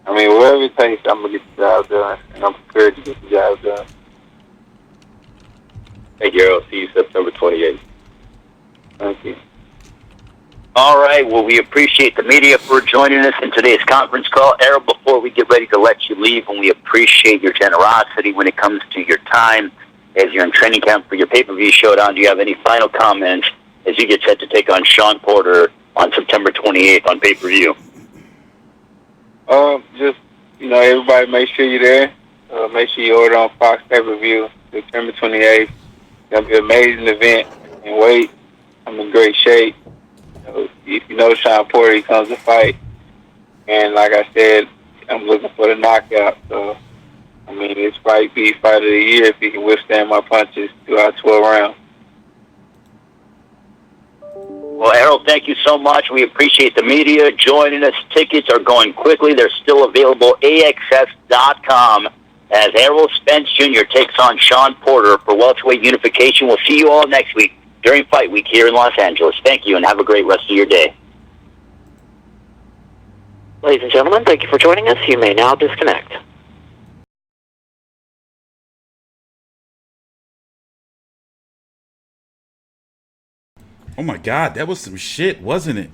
I mean, whatever it takes, I'm going to get the job done, and I'm prepared to get the job done. Thank you, Errol. See you September 28th. Thank you. All right. Well, we appreciate the media for joining us in today's conference call. Errol, before we get ready to let you leave, and we appreciate your generosity when it comes to your time as you're in training camp for your pay-per-view showdown, do you have any final comments as you get set to take on Shawn Porter on September 28th on pay-per-view? Just, you know, everybody make sure you're there. Make sure you order on Fox pay-per-view September 28th. It's going to be an amazing event. And wait, I'm in great shape. You know, if you know Shawn Porter, he comes to fight. And like I said, I'm looking for the knockout. So, I mean, this fight be fight of the year if he can withstand my punches throughout 12 rounds. Well, Errol, thank you so much. We appreciate the media joining us. Tickets are going quickly. They're still available. AXS.com as Errol Spence Jr. takes on Shawn Porter for welterweight unification. We'll see you all next week during Fight Week here in Los Angeles. Thank you, and have a great rest of your day. Ladies and gentlemen, thank you for joining us. You may now disconnect. Oh my God, that was some shit, wasn't it?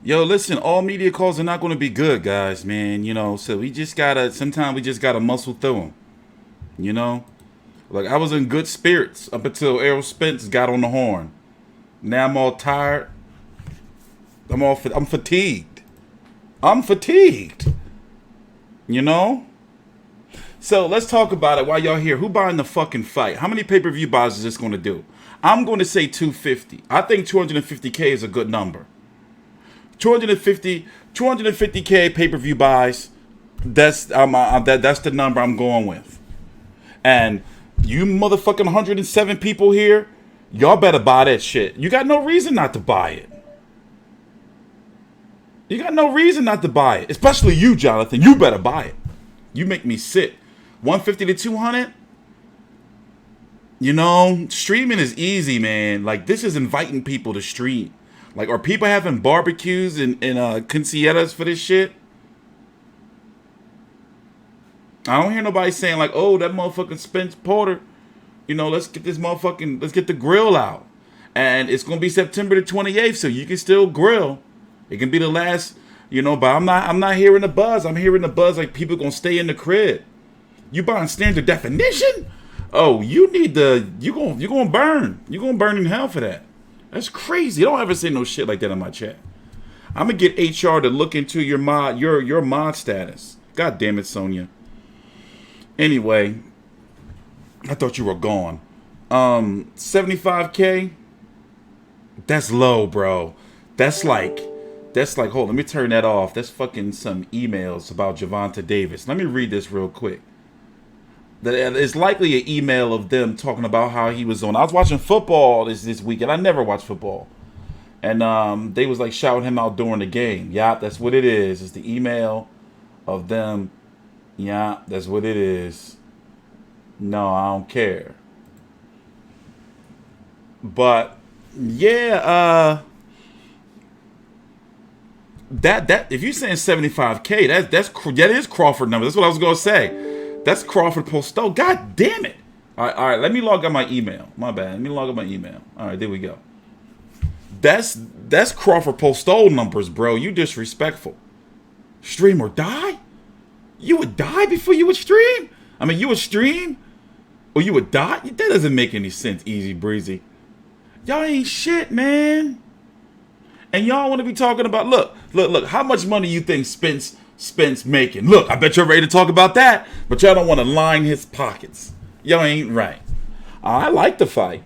Yo, listen, all media calls are not going to be good, guys, man. You know, so we just gotta, sometimes we just gotta muscle through them. You know? Like, I was in good spirits up until Errol Spence got on the horn. Now I'm all tired. I'm fatigued. I'm fatigued. You know? So let's talk about it while y'all here. Who buying the fucking fight? How many pay-per-view buys is this going to do? I'm going to say 250. I think 250K is a good number. 250K pay-per-view buys. That's the number I'm going with. And you motherfucking 107 people here, y'all better buy that shit. You got no reason not to buy it. You got no reason not to buy it. Especially you, Jonathan. You better buy it. You make me sick. 150 to 200? You know, streaming is easy, man. Like, this is inviting people to stream. Like, are people having barbecues and quinceañeras for this shit? I don't hear nobody saying, like, oh, that motherfucking Spence Porter, you know, let's get the grill out. And it's going to be September the 28th, so you can still grill. It can be the last, you know, but I'm not hearing the buzz. I'm hearing the buzz like people going to stay in the crib. You buying standard definition? Oh, you need you're going to burn. You're going to burn in hell for that. That's crazy. Don't ever say no shit like that in my chat. I'm going to get HR to look into your mod status. God damn it, Sonia. Anyway, I thought you were gone. 75K? That's low, bro. That's like, hold on, let me turn that off. That's fucking some emails about Gervonta Davis. Let me read this real quick. It's likely an email of them talking about how he was on. I was watching football this weekend. I never watch football. And they was like shouting him out during the game. Yeah, that's what it is. It's the email of them. Yeah, that's what it is. No, I don't care. But yeah, that if you're saying 75K, that is Crawford number. That's what I was gonna say. That's Crawford Posto. God damn it! All right. Let me log out my email. My bad. Let me log out my email. All right, there we go. That's Crawford Posto numbers, bro. You disrespectful. Stream or die? You would die before you would stream? I mean, you would stream or you would die? That doesn't make any sense, Easy Breezy. Y'all ain't shit, man. And y'all want to be talking about, look, how much money you think Spence making? Look, I bet you're ready to talk about that, but y'all don't want to line his pockets. Y'all ain't right. I like the fight.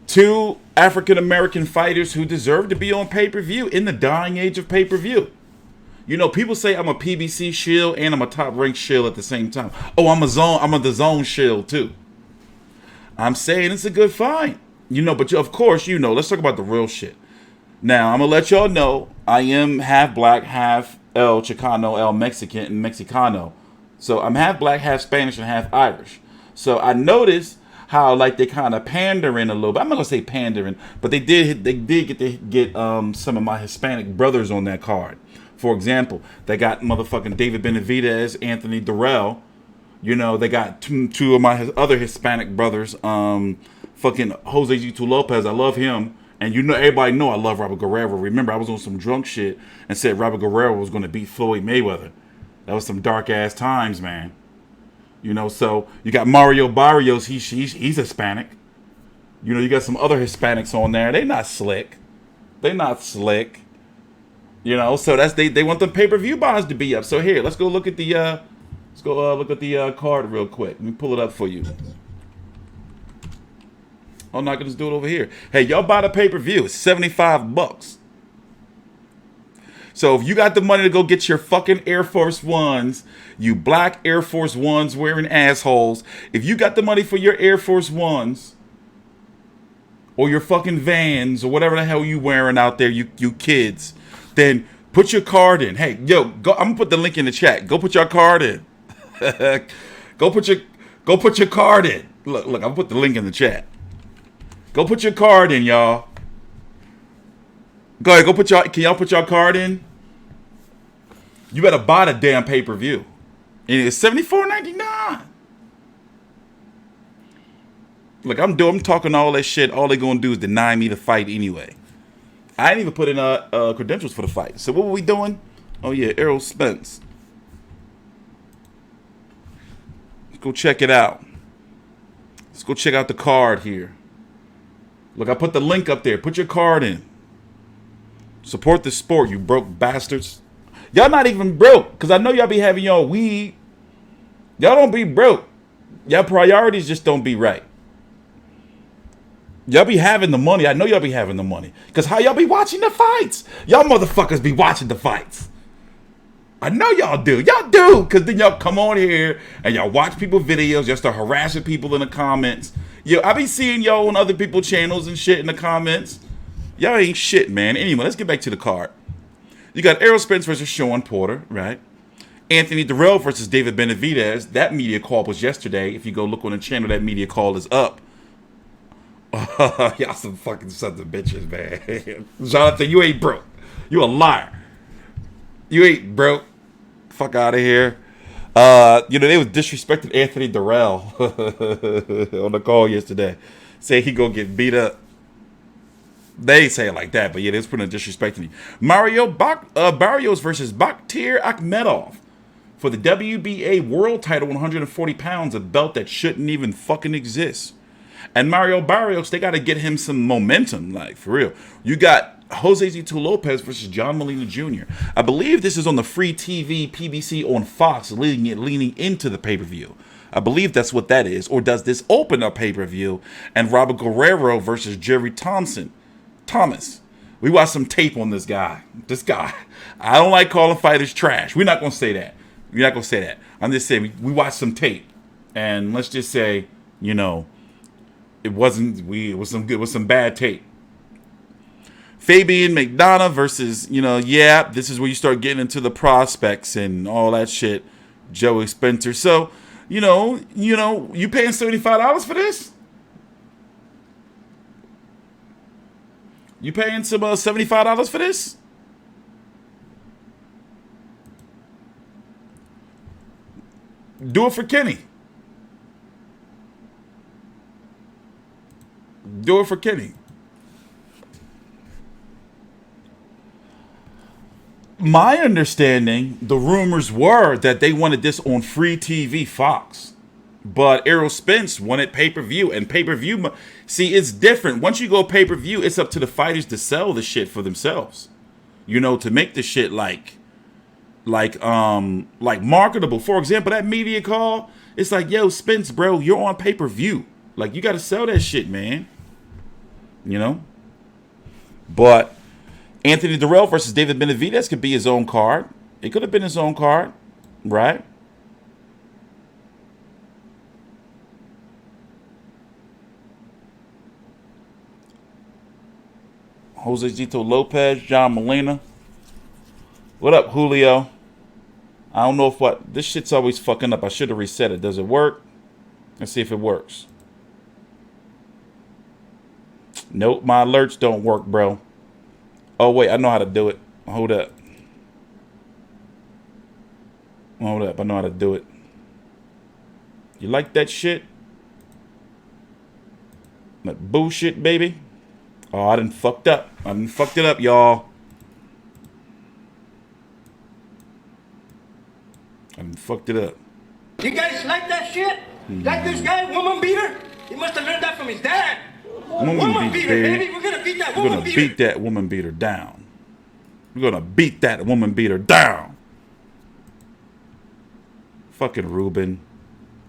2 African-American fighters who deserve to be on pay-per-view in the dying age of pay-per-view. You know, people say I'm a PBC shield and I'm a top-ranked shield at the same time. Oh, I'm a the zone shield too. I'm saying it's a good fight. You know, but of course, you know, let's talk about the real shit. Now, I'm going to let y'all know I am half black, half El Chicano, El Mexican, and Mexicano. So I'm half black, half Spanish, and half Irish. So I noticed how like they kind of pandering a little bit. I'm not gonna say pandering, but they did get some of my Hispanic brothers on that card. For example, they got motherfucking David Benavidez, Anthony Dirrell. You know, they got two of my other Hispanic brothers. Fucking Jose G2 Lopez. I love him. And you know, everybody know I love Robert Guerrero. Remember, I was on some drunk shit and said Robert Guerrero was going to beat Floyd Mayweather. That was some dark ass times, man. You know, so you got Mario Barrios. He's Hispanic. You know, you got some other Hispanics on there. They not slick. They not slick. You know, so that's they want the pay-per-view bonds to be up. So here, let's go look at the card real quick. Let me pull it up for you. I'm not gonna just do it over here. Hey, y'all buy the pay-per-view. It's $75. So if you got the money to go get your fucking Air Force Ones, you black Air Force Ones wearing assholes, if you got the money for your Air Force Ones or your fucking Vans or whatever the hell you wearing out there, you kids, then put your card in. Hey, yo, go. I'm gonna put the link in the chat. Go put your card in. Go put your card in. Look, I'm gonna put the link in the chat. Go put your card in, y'all. Go ahead, can y'all put your card in? You better buy the damn pay-per-view. And it's $74.99. Look, I'm talking all that shit. All they gonna do is deny me the fight anyway. I didn't even put in credentials for the fight. So what were we doing? Oh yeah, Errol Spence. Let's go check it out. Let's go check out the card here. Look, I put the link up there. Put your card in. Support the sport, you broke bastards. Y'all not even broke, because I know y'all be having y'all weed. Y'all don't be broke. Y'all priorities just don't be right. Y'all be having the money. I know y'all be having the money. Because how y'all be watching the fights? Y'all motherfuckers be watching the fights. I know y'all do. Y'all do. Because then y'all come on here and y'all watch people's videos. Y'all start harassing people in the comments. Yo, I be seeing y'all on other people's channels and shit in the comments. Y'all ain't shit, man. Anyway, let's get back to the card. You got Errol Spence versus Shawn Porter, right? Anthony Dirrell versus David Benavidez. That media call was yesterday. If you go look on the channel, that media call is up. Y'all some fucking sons of bitches, man. Jonathan, you ain't broke. You a liar. You ain't broke. Fuck out of here. You know, they was disrespecting Anthony Dirrell on the call yesterday. Saying he gonna get beat up. They ain't say it like that, but yeah, they was putting a disrespecting him. Barrios versus Bakhtir Akhmedov for the WBA world title, 140 pounds, a belt that shouldn't even fucking exist. And Mario Barrios, they got to get him some momentum, like, for real. You got Jose G2 Lopez versus John Molina Jr. I believe this is on the free TV PBC on Fox, leaning into the pay-per-view. I believe that's what that is. Or does this open up pay-per-view? And Robert Guerrero versus Jerry Thomas. We watched some tape on this guy. I don't like calling fighters trash. We're not going to say that. I'm just saying we watched some tape. And let's just say, you know, it was some bad tape. Fabian McDonough versus, you know, yeah, this is where you start getting into the prospects and all that shit. Joey Spencer. So, you know, you paying $75 for this? You paying some $75 for this? Do it for Kenny. Do it for Kenny. My understanding, the rumors were that they wanted this on free TV Fox. But Errol Spence wanted pay-per-view. And pay-per-view, see, it's different. Once you go pay-per-view, it's up to the fighters to sell the shit for themselves. You know, to make the shit like marketable. For example, that media call, it's like, yo, Spence, bro, you're on pay-per-view. Like, you got to sell that shit, man. You know? But Anthony Dirrell versus David Benavidez could be his own card. It could have been his own card, right? Jose Zito Lopez, John Molina. What up, Julio? I don't know if what... This shit's always fucking up. I should have reset it. Does it work? Let's see if it works. Nope, my alerts don't work, bro. Oh, wait, I know how to do it. Hold up. Hold up, I know how to do it. You like that shit? That bullshit, baby? Oh, I done fucked up. I done fucked it up, y'all. I done fucked it up. You guys like that shit? Like this guy, woman beater? He must have learned that from his dad. Woman beater, baby. We're gonna beat that woman beater. We're gonna beat that woman beater down. We're gonna beat that woman beater down. Fucking Ruben.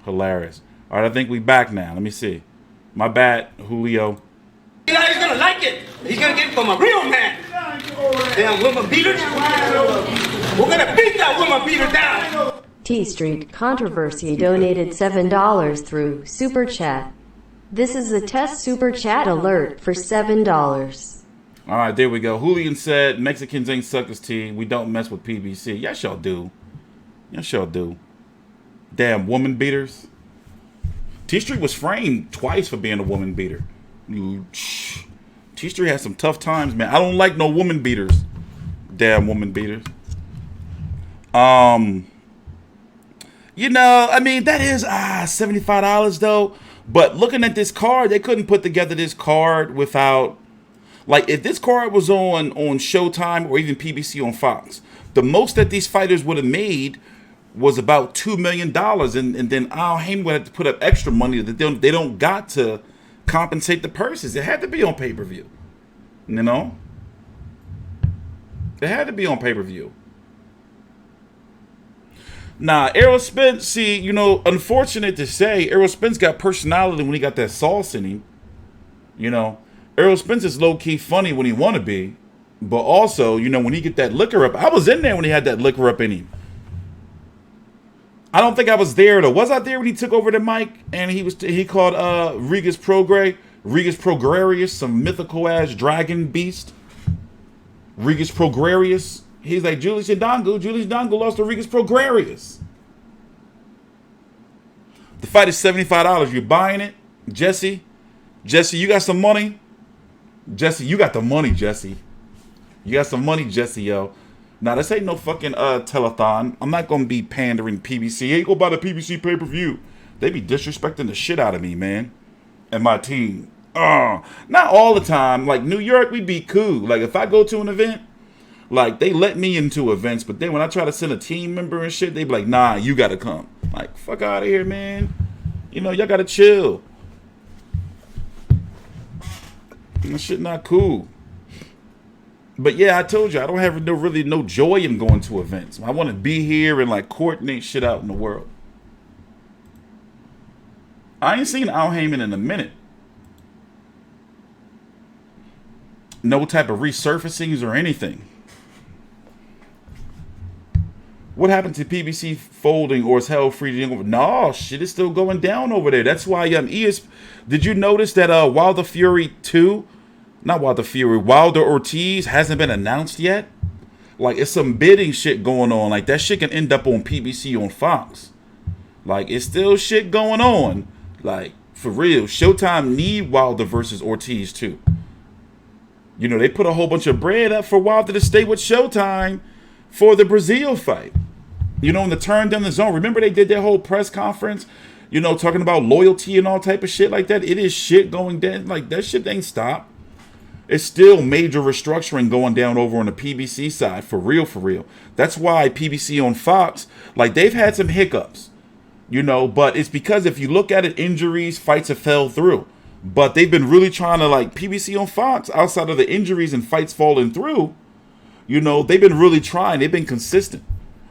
Hilarious. All right, I think we back now. Let me see. My bad, Julio. You know, he's gonna like it. He's gonna get it from a real man. Damn woman beaters. We're gonna beat that woman beater down. TstreeT Controversy donated $7 through Super Chat. This is a test Super Chat alert for $7. All right, there we go. Julian said, Mexicans ain't suckers, T. We don't mess with PBC. Yes, y'all do. Yes, y'all do. Damn woman beaters. T-Street was framed twice for being a woman beater. T-Street had some tough times, man. I don't like no woman beaters. Damn woman beaters. You know, I mean, that is $75 though. But looking at this card, they couldn't put together this card without, like, if this card was on Showtime or even PBC on Fox, the most that these fighters would have made was about $2 million, and then Al Haymon would have to put up extra money that they don't got to compensate the purses. It had to be on pay-per-view, you know. It had to be on pay-per-view. Nah, Errol Spence, see, you know, unfortunate to say, Errol Spence got personality when he got that sauce in him. You know, Errol Spence is low-key funny when he want to be, but also, you know, when he get that liquor up, I was in there when he had that liquor up in him. I don't think I was there though. Was I there when he took over the mic and he called Regis Prograrius, some mythical ass dragon beast? Regis Prograrius. He's like, Julius Ndongo lost to Regis Prograrius. The fight is $75. You're buying it? Jesse, you got some money? Jesse, you got the money, Jesse. You got some money, Jesse, yo. Now, this ain't no fucking telethon. I'm not going to be pandering PBC. Hey, go buy the PBC pay-per-view. They be disrespecting the shit out of me, man. And my team. Not all the time. Like, New York, we be cool. Like, if I go to an event, like, they let me into events. But then when I try to send a team member and shit, they be like, nah, you got to come. Like, fuck out of here, man. You know, y'all got to chill. That shit not cool. But yeah, I told you, I don't have really no joy in going to events. I want to be here and like coordinate shit out in the world. I ain't seen Al Haymon in a minute. No type of resurfacings or anything. What happened to PBC folding or is hell freezing over? No, shit is still going down over there. That's why did you notice that Wilder Fury 2? Not Wilder Fury, Wilder Ortiz hasn't been announced yet. Like, it's some bidding shit going on. Like, that shit can end up on PBC on Fox. Like, it's still shit going on. Like, for real. Showtime need Wilder versus Ortiz, too. You know, they put a whole bunch of bread up for Wilder to stay with Showtime for the Brazil fight. You know, in the turn down the zone. Remember they did their whole press conference? You know, talking about loyalty and all type of shit like that. It is shit going down. Like, that shit ain't stopped. It's still major restructuring going down over on the PBC side, for real, for real. That's why PBC on Fox, like, they've had some hiccups, you know, but it's because if you look at it, injuries, fights have fell through. But they've been really trying to, like, PBC on Fox, outside of the injuries and fights falling through, you know, they've been really trying. They've been consistent.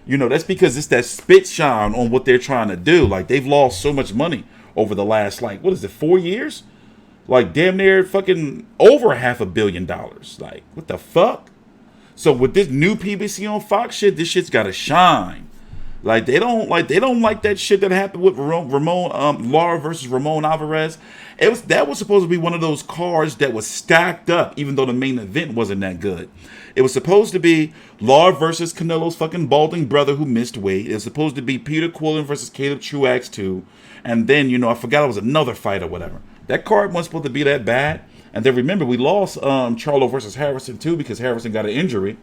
You know, that's because it's that spit shine on what they're trying to do. Like, they've lost so much money over the last, like, what is it, 4 years? Like, damn near fucking over $500 million. Like, what the fuck? So with this new PBC on Fox shit, this shit's gotta shine. Like, they don't like that shit that happened with Lara versus Ramon Alvarez. That was supposed to be one of those cards that was stacked up, even though the main event wasn't that good. It was supposed to be Lara versus Canelo's fucking balding brother who missed weight. It was supposed to be Peter Quillen versus Caleb Truax 2. And then, you know, I forgot it was another fight or whatever. That card wasn't supposed to be that bad. And then remember, we lost Charlo versus Harrison too, because Harrison got an injury.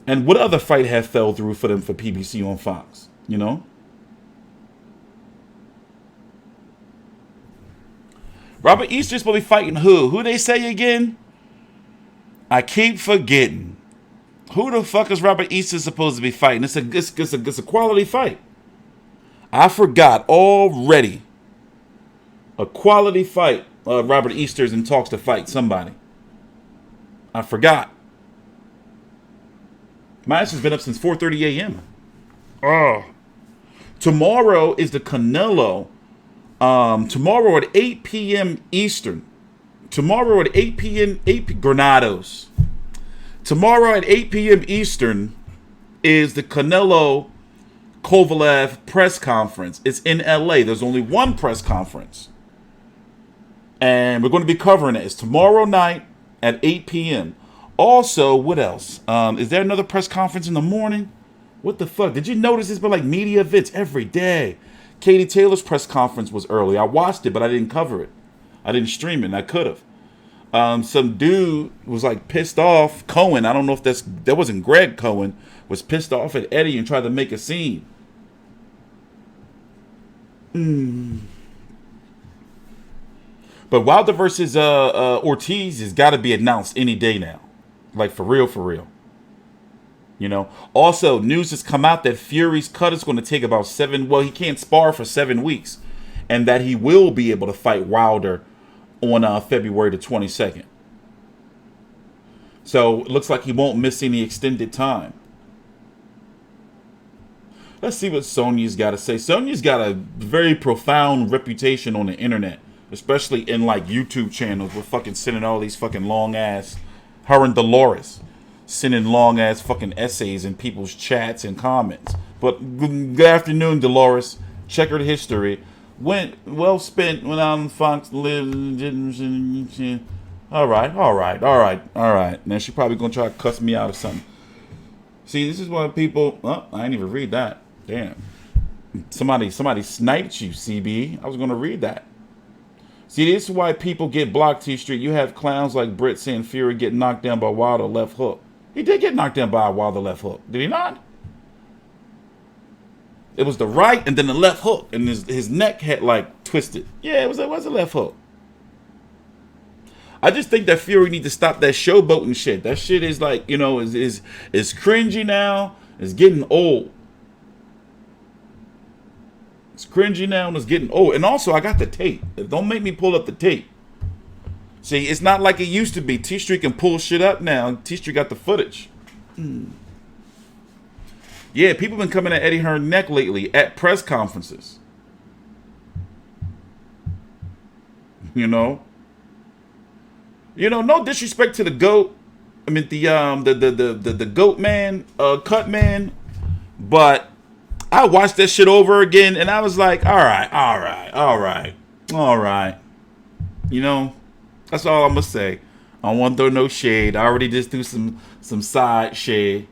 And what other fight had fell through for them for PBC on Fox? You know? Robert Easter's supposed to be fighting who? Who they say again? I keep forgetting. Who the fuck is Robert Easter supposed to be fighting? It's a quality fight. I forgot already. A quality fight. Robert Easter's in talks to fight somebody. I forgot. My ass has been up since 4:30 a.m. Oh. Tomorrow is the Canelo. Tomorrow at 8 p.m. Eastern. Tomorrow at 8 p.m. Granados. Tomorrow at 8 p.m. Eastern is the Canelo Kovalev press conference. It's in LA. There's only one press conference. And we're going to be covering it. It's tomorrow night at 8 p.m. Also, what else? Is there another press conference in the morning? What the fuck? Did you notice it's been like media events every day? Katie Taylor's press conference was early. I watched it, but I didn't cover it. I didn't stream it, and I could have. Some dude was like pissed off. Cohen, I don't know if that wasn't Greg Cohen, was pissed off at Eddie and tried to make a scene. But Wilder versus Ortiz has got to be announced any day now. Like, for real, for real. You know? Also, news has come out that Fury's cut is going to take about he can't spar for 7 weeks. And that he will be able to fight Wilder on February the 22nd. So, it looks like he won't miss any extended time. Let's see what Sonya's got to say. Sonya's got a very profound reputation on the internet. Especially in, like, YouTube channels. We're fucking sending all these fucking long-ass... Her and Dolores sending long-ass fucking essays in people's chats and comments. But good afternoon, Dolores. Checkered history. Went well spent when on Fox lived. All right. Now she probably gonna try to cuss me out or something. See, this is why people. Oh, I didn't even read that. Damn. Somebody sniped you, CB. I was gonna read that. See, this is why people get blocked, TstreeT. You have clowns like Britt saying Fury get knocked down by Wilder left hook. He did get knocked down by a Wilder left hook. Did he not? It was the right and then the left hook. And his neck had, like, twisted. Yeah, it was a left hook. I just think that Fury need to stop that showboating shit. That shit is, like, you know, is cringy now. It's getting old. It's cringy now and it's getting old. And also, I got the tape. Don't make me pull up the tape. See, it's not like it used to be. TstreeT can pull shit up now. TstreeT got the footage. Yeah, people been coming at Eddie Hearn's neck lately at press conferences. You know? No disrespect to the GOAT. I mean, the GOAT man, cut man. But I watched that shit over again, and I was like, all right. You know, that's all I'm going to say. I don't want to throw no shade. I already just threw some side shade.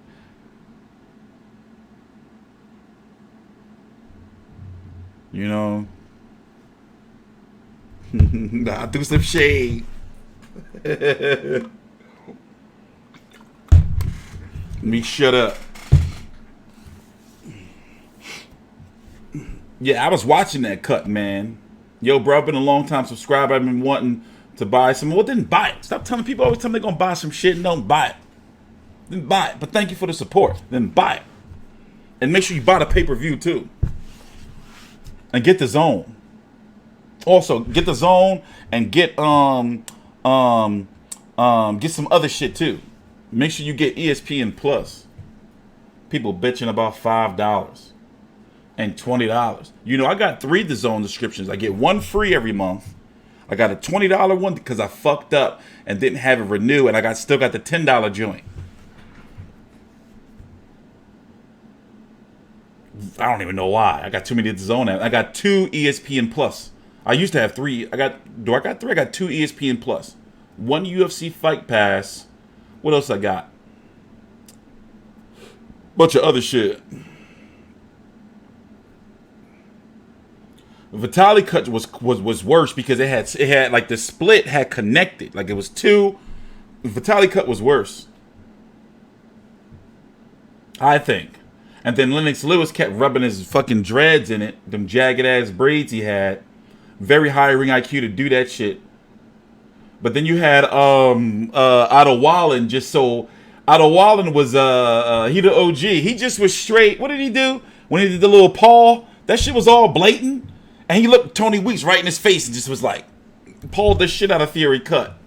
You know. I threw some shade. Let me shut up. Yeah, I was watching that cut, man. Yo, bro, I've been a long time subscriber. I've been wanting to buy some. Well, then buy it. Stop telling people always tell me they're gonna buy some shit and don't buy it. Then buy it. But thank you for the support. Then buy it. And make sure you buy the pay-per-view too. And get the zone. Also, get the zone and get some other shit too. Make sure you get ESPN Plus. People bitching about $5 and $20. You know, I got 3 DAZN subscriptions. I get 1 free every month. I got a $20 one because I fucked up and didn't have it renewed, and I still got the $10 joint. I don't even know why. I got too many DAZN apps. I got 2 ESPN Plus. I used to have 3. I got 3? I got 2 ESPN Plus. 1 UFC Fight Pass. What else I got? Bunch of other shit. Vitaly cut was worse because it had like the split had connected. Like it was 2. Vitaly cut was worse, I think. And then Lennox Lewis kept rubbing his fucking dreads in it. Them jagged ass braids he had. Very high ring IQ to do that shit. But then you had Otto Wallen just so Otto Wallen was he the OG. He just was straight. What did he do? When he did the little paw, that shit was all blatant. And he looked Tony Weeks right in his face and just was like, pulled the shit out of Fury cut.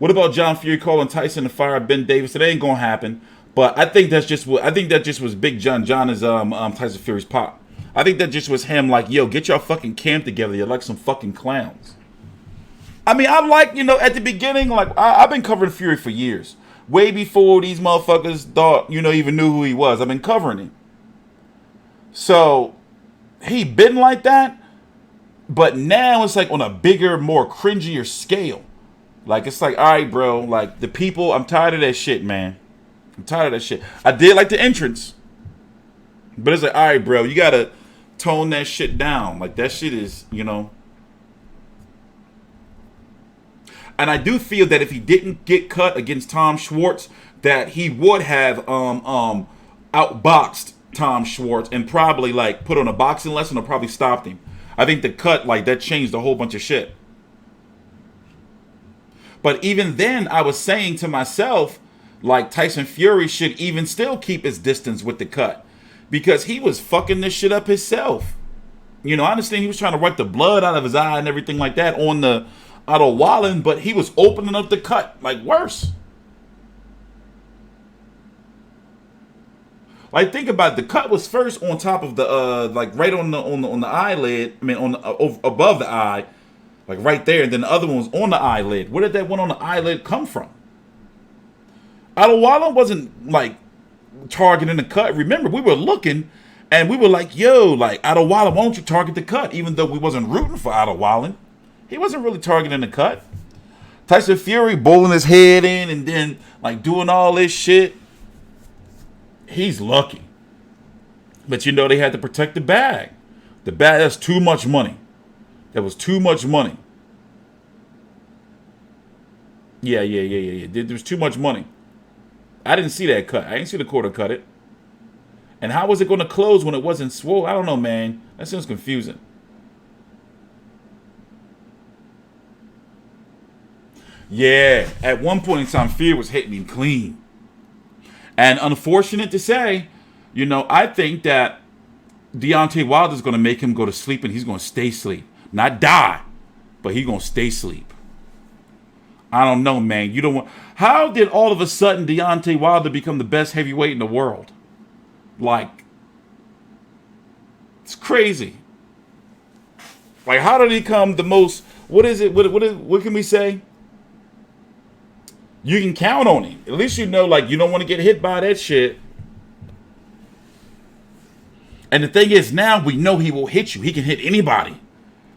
What about John Fury calling Tyson to fire Ben Davis? It ain't gonna happen. But I think that's just what that just was Big John. John is Tyson Fury's pop. I think that just was him like, yo, get your fucking camp together. You're like some fucking clowns. I mean, I'm like, you know, at the beginning, like I've been covering Fury for years. Way before these motherfuckers thought, you know, even knew who he was. I've been covering him. So he been like that, but now it's like on a bigger, more cringier scale. Like it's like, all right, bro, like the people, I'm tired of that shit, man. I'm tired of that shit. I did like the entrance, but it's like, all right, bro, you gotta tone that shit down. Like that shit is, you know. And I do feel that if he didn't get cut against Tom Schwartz, that he would have outboxed Tom Schwartz and probably like put on a boxing lesson or probably stopped him. I think the cut, like that changed a whole bunch of shit. But even then, I was saying to myself, like Tyson Fury should even still keep his distance with the cut because he was fucking this shit up himself. You know, I understand he was trying to wipe the blood out of his eye and everything like that on the Otto Wallen, but he was opening up the cut like worse. Like think about it, the cut was first on top of the like right on the eyelid. I mean above the eye. Like right there, and then the other one was on the eyelid. Where did that one on the eyelid come from? Otto Wallen wasn't like targeting the cut. Remember, we were looking and we were like, yo, like Otto Wallen, why don't you target the cut? Even though we wasn't rooting for Otto Wallen. He wasn't really targeting the cut. Tyson Fury bowling his head in and then like doing all this shit. He's lucky. But you know they had to protect the bag. The bag, that's too much money. That was too much money. Yeah. There was too much money. I didn't see that cut. I didn't see the quarter cut it. And how was it going to close when it wasn't swole? I don't know, man. That sounds confusing. Yeah, at one point in time, Fury was hitting him clean. And unfortunate to say, you know, I think that Deontay Wilder's going to make him go to sleep and he's going to stay asleep. Not die, but he's going to stay asleep. I don't know, man. You don't want. How did all of a sudden Deontay Wilder become the best heavyweight in the world? Like, it's crazy. Like, how did he become the most? What is it? What can we say? You can count on him. At least you know, like, you don't want to get hit by that shit. And the thing is, now we know he will hit you. He can hit anybody.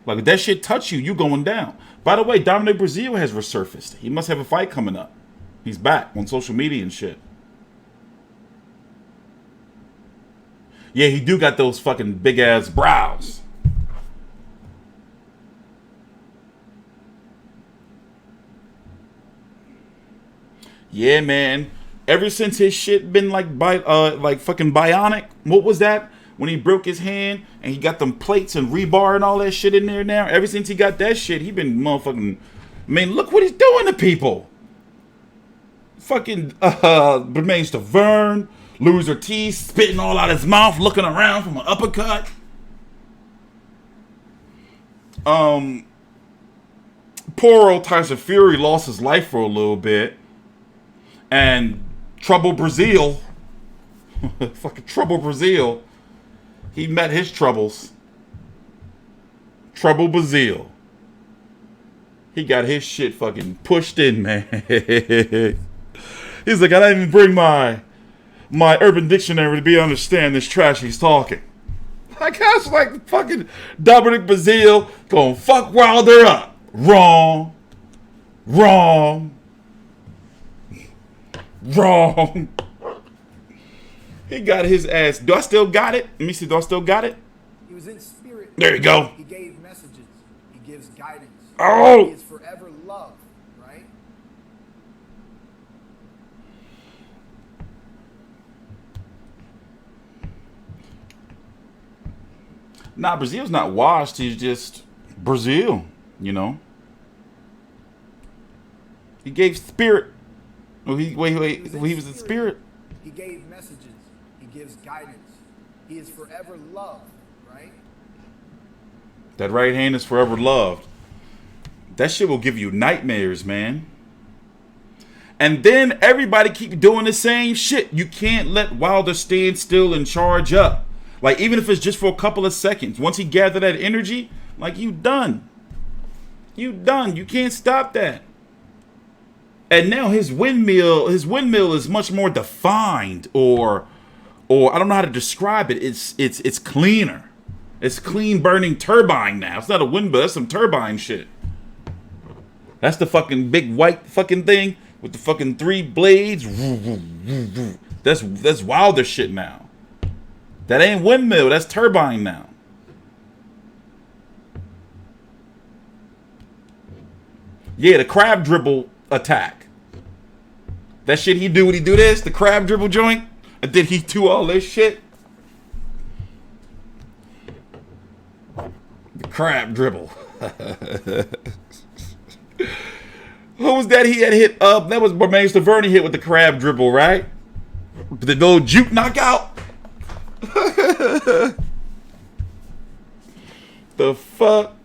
Like, if that shit touch you, you going down. By the way, Dominic Breazeale has resurfaced. He must have a fight coming up. He's back on social media and shit. Yeah, he do got those fucking big-ass brows. Yeah, man. Ever since his shit been like fucking bionic. What was that? when he broke his hand and he got them plates and rebar and all that shit in there now. Ever since he got that shit, he been motherfucking... I mean, look what he's doing to people. Fucking remains to Vern, Luis Ortiz spitting all out his mouth, looking around from an uppercut. Poor old Tyson Fury lost his life for a little bit. And Trouble Brazil, fucking Trouble Brazil, he met his troubles. Trouble Brazil. He got his shit fucking pushed in, man. He's like, I didn't even bring my Urban Dictionary to be understand this trash he's talking. Like, I was like, fucking Dominic Brazil gonna fuck Wilder up. Wrong. He got his ass. Do I still got it? Let me see. Do I still got it? He was in spirit. There you go. He gave messages. He gives guidance. Oh. He is forever loved, right? Nah, Brazil's not washed. He's just Brazil, you know. He gave spirit. Oh, he was in spirit. He gave messages. He gives guidance. He is forever loved, right? That right hand is forever loved. That shit will give you nightmares, man. And then everybody keep doing the same shit. You can't let Wilder stand still and charge up. Like, even if it's just for a couple of seconds. Once he gathered that energy, like, you done. You done. You can't stop that. And now his windmill is much more defined, or I don't know how to describe it. It's cleaner. It's clean burning turbine now. It's not a windmill. That's some turbine shit. That's the fucking big white fucking thing with the fucking 3 blades. That's Wilder shit now. That ain't windmill. That's turbine now. Yeah, the crab dribble attack. That shit he do when he do this, the crab dribble joint, and then he do all this shit. The crab dribble. Who was that he had hit up? That was Bermaine Staverne hit with the crab dribble, right? The little juke knockout. The fuck?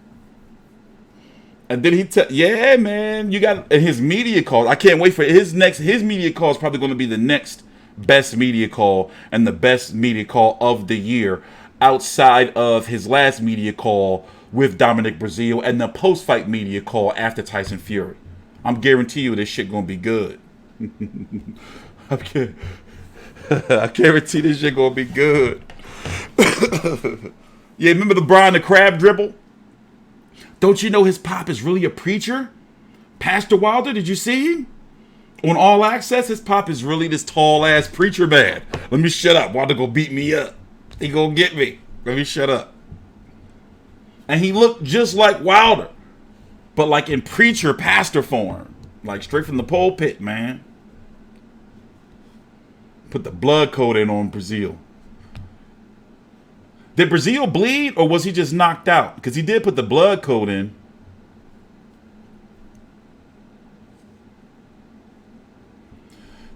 And then yeah, man, you got his media call. I can't wait for his media call is probably going to be the next best media call and the best media call of the year outside of his last media call with Dominic Brazil and the post-fight media call after Tyson Fury. I'm guarantee you this shit going to be good. I guarantee this shit going to be good. Yeah, remember the Brian the Crab dribble? Don't you know his pop is really a preacher? Pastor Wilder, did you see him? On All Access, his pop is really this tall-ass preacher man. Let me shut up. Wilder gonna beat me up. He gonna get me. Let me shut up. And he looked just like Wilder, but like in preacher pastor form. Like straight from the pulpit, man. Put the blood coat in on Brazil. Did Brazil bleed, or was he just knocked out? Because he did put the blood coat in.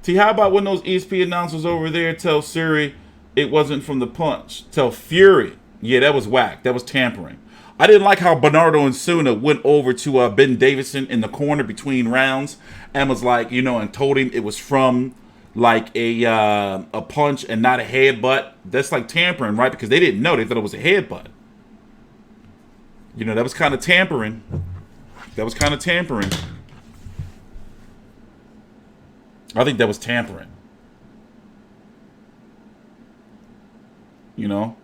T, how about when those ESP announcers over there tell Siri it wasn't from the punch? Tell Fury. Yeah, that was whack. That was tampering. I didn't like how Bernardo and Suna went over to Ben Davison in the corner between rounds and was like, you know, and told him it was from like a punch and not a headbutt. That's like tampering, right? Because they didn't know. They thought it was a headbutt. You know, that was kind of tampering. That was kind of tampering. I think that was tampering. You know?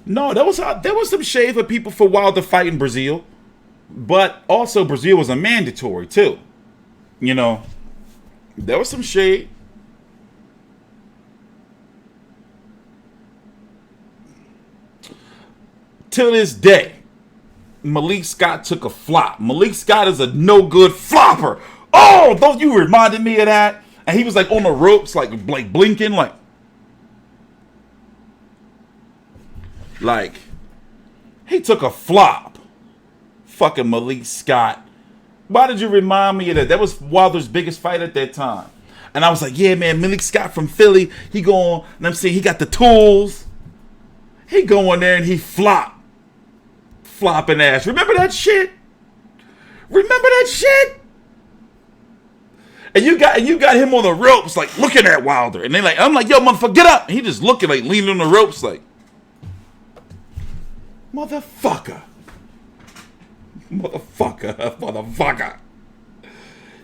No, there was some shade for people for Wilder fighting Brazil. But also Brazil was a mandatory too. You know, there was some shade. To this day, Malik Scott took a flop. Malik Scott is a no-good flopper. Oh, don't you reminded me of that? And he was like on the ropes, like blinking, like he took a flop. Fucking Malik Scott. Why did you remind me of that? That was Wilder's biggest fight at that time. And I was like, yeah, man, Malik Scott from Philly. He going, and I'm saying he got the tools. He go in there and he flopping ass. Remember that shit? And you got him on the ropes, like looking at Wilder. And they like, I'm like, yo, motherfucker, get up. And he just looking, like leaning on the ropes, like, motherfucker.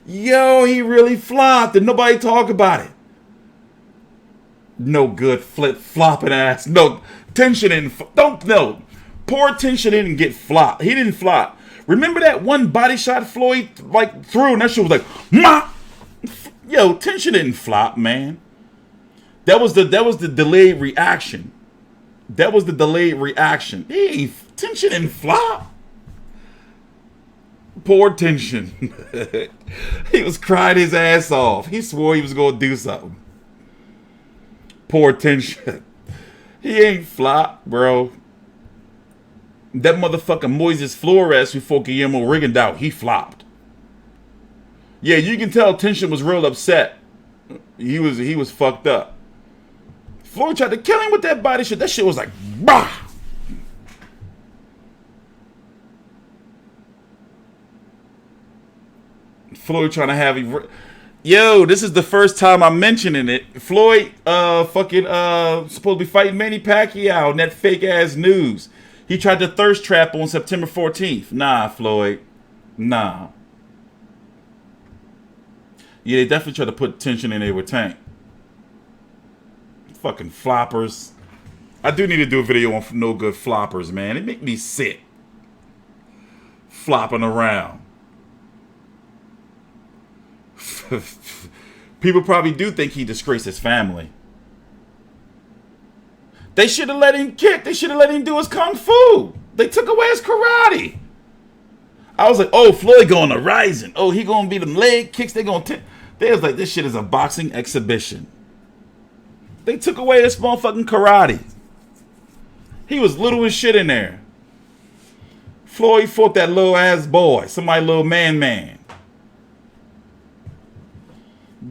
Yo, he really flopped and nobody talk about it. No good flopping ass. No, Tension didn't, poor Tension didn't get flopped. He didn't flop. Remember that one body shot Floyd like threw and that shit was like, ma. Yo, Tension didn't flop, man. That was the delayed reaction. Hey, Tension didn't flop. Poor Tension. He was crying his ass off. He swore he was going to do something. Poor Tension. He ain't flop, bro. That motherfucking Moises Flores before Guillermo Rigondeaux, he flopped. Yeah, you can tell Tension was real upset. He was fucked up. Floyd tried to kill him with that body shit. That shit was like, bah! Floyd trying to have him. Yo, this is the first time I'm mentioning it. Floyd, supposed to be fighting Manny Pacquiao in that fake ass news. He tried to thirst trap on September 14th. Nah, Floyd. Nah. Yeah, they definitely tried to put Tension in there with Tank. Fucking floppers. I do need to do a video on no good floppers, man. It make me sick. Flopping around. People probably do think he disgraced his family. They should have let him kick. They should have let him do his kung fu. They took away his karate. I was like, oh, Floyd going to Rising. Oh, he going to be them leg kicks. They was like, this shit is a boxing exhibition. They took away his motherfucking karate. He was little as shit in there. Floyd fought that little ass boy. Somebody little man.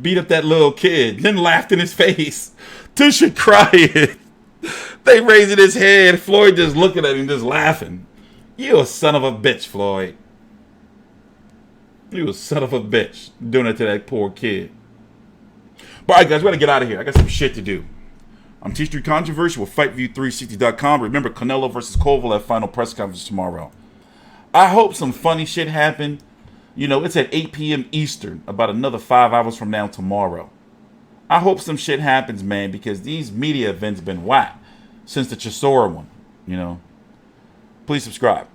Beat up that little kid. Then laughed in his face. Tension crying. They raising his head. Floyd just looking at him, just laughing. You a son of a bitch, Floyd. You a son of a bitch. Doing it to that poor kid. But alright, guys, we gotta get out of here. I got some shit to do. I'm TstreeT Controversy with FightView360.com. Remember, Canelo versus Koval at final press conference tomorrow. I hope some funny shit happened. You know, it's at 8 p.m. Eastern, about another 5 hours from now tomorrow. I hope some shit happens, man, because these media events been whack since the Chisora one, you know. Please subscribe.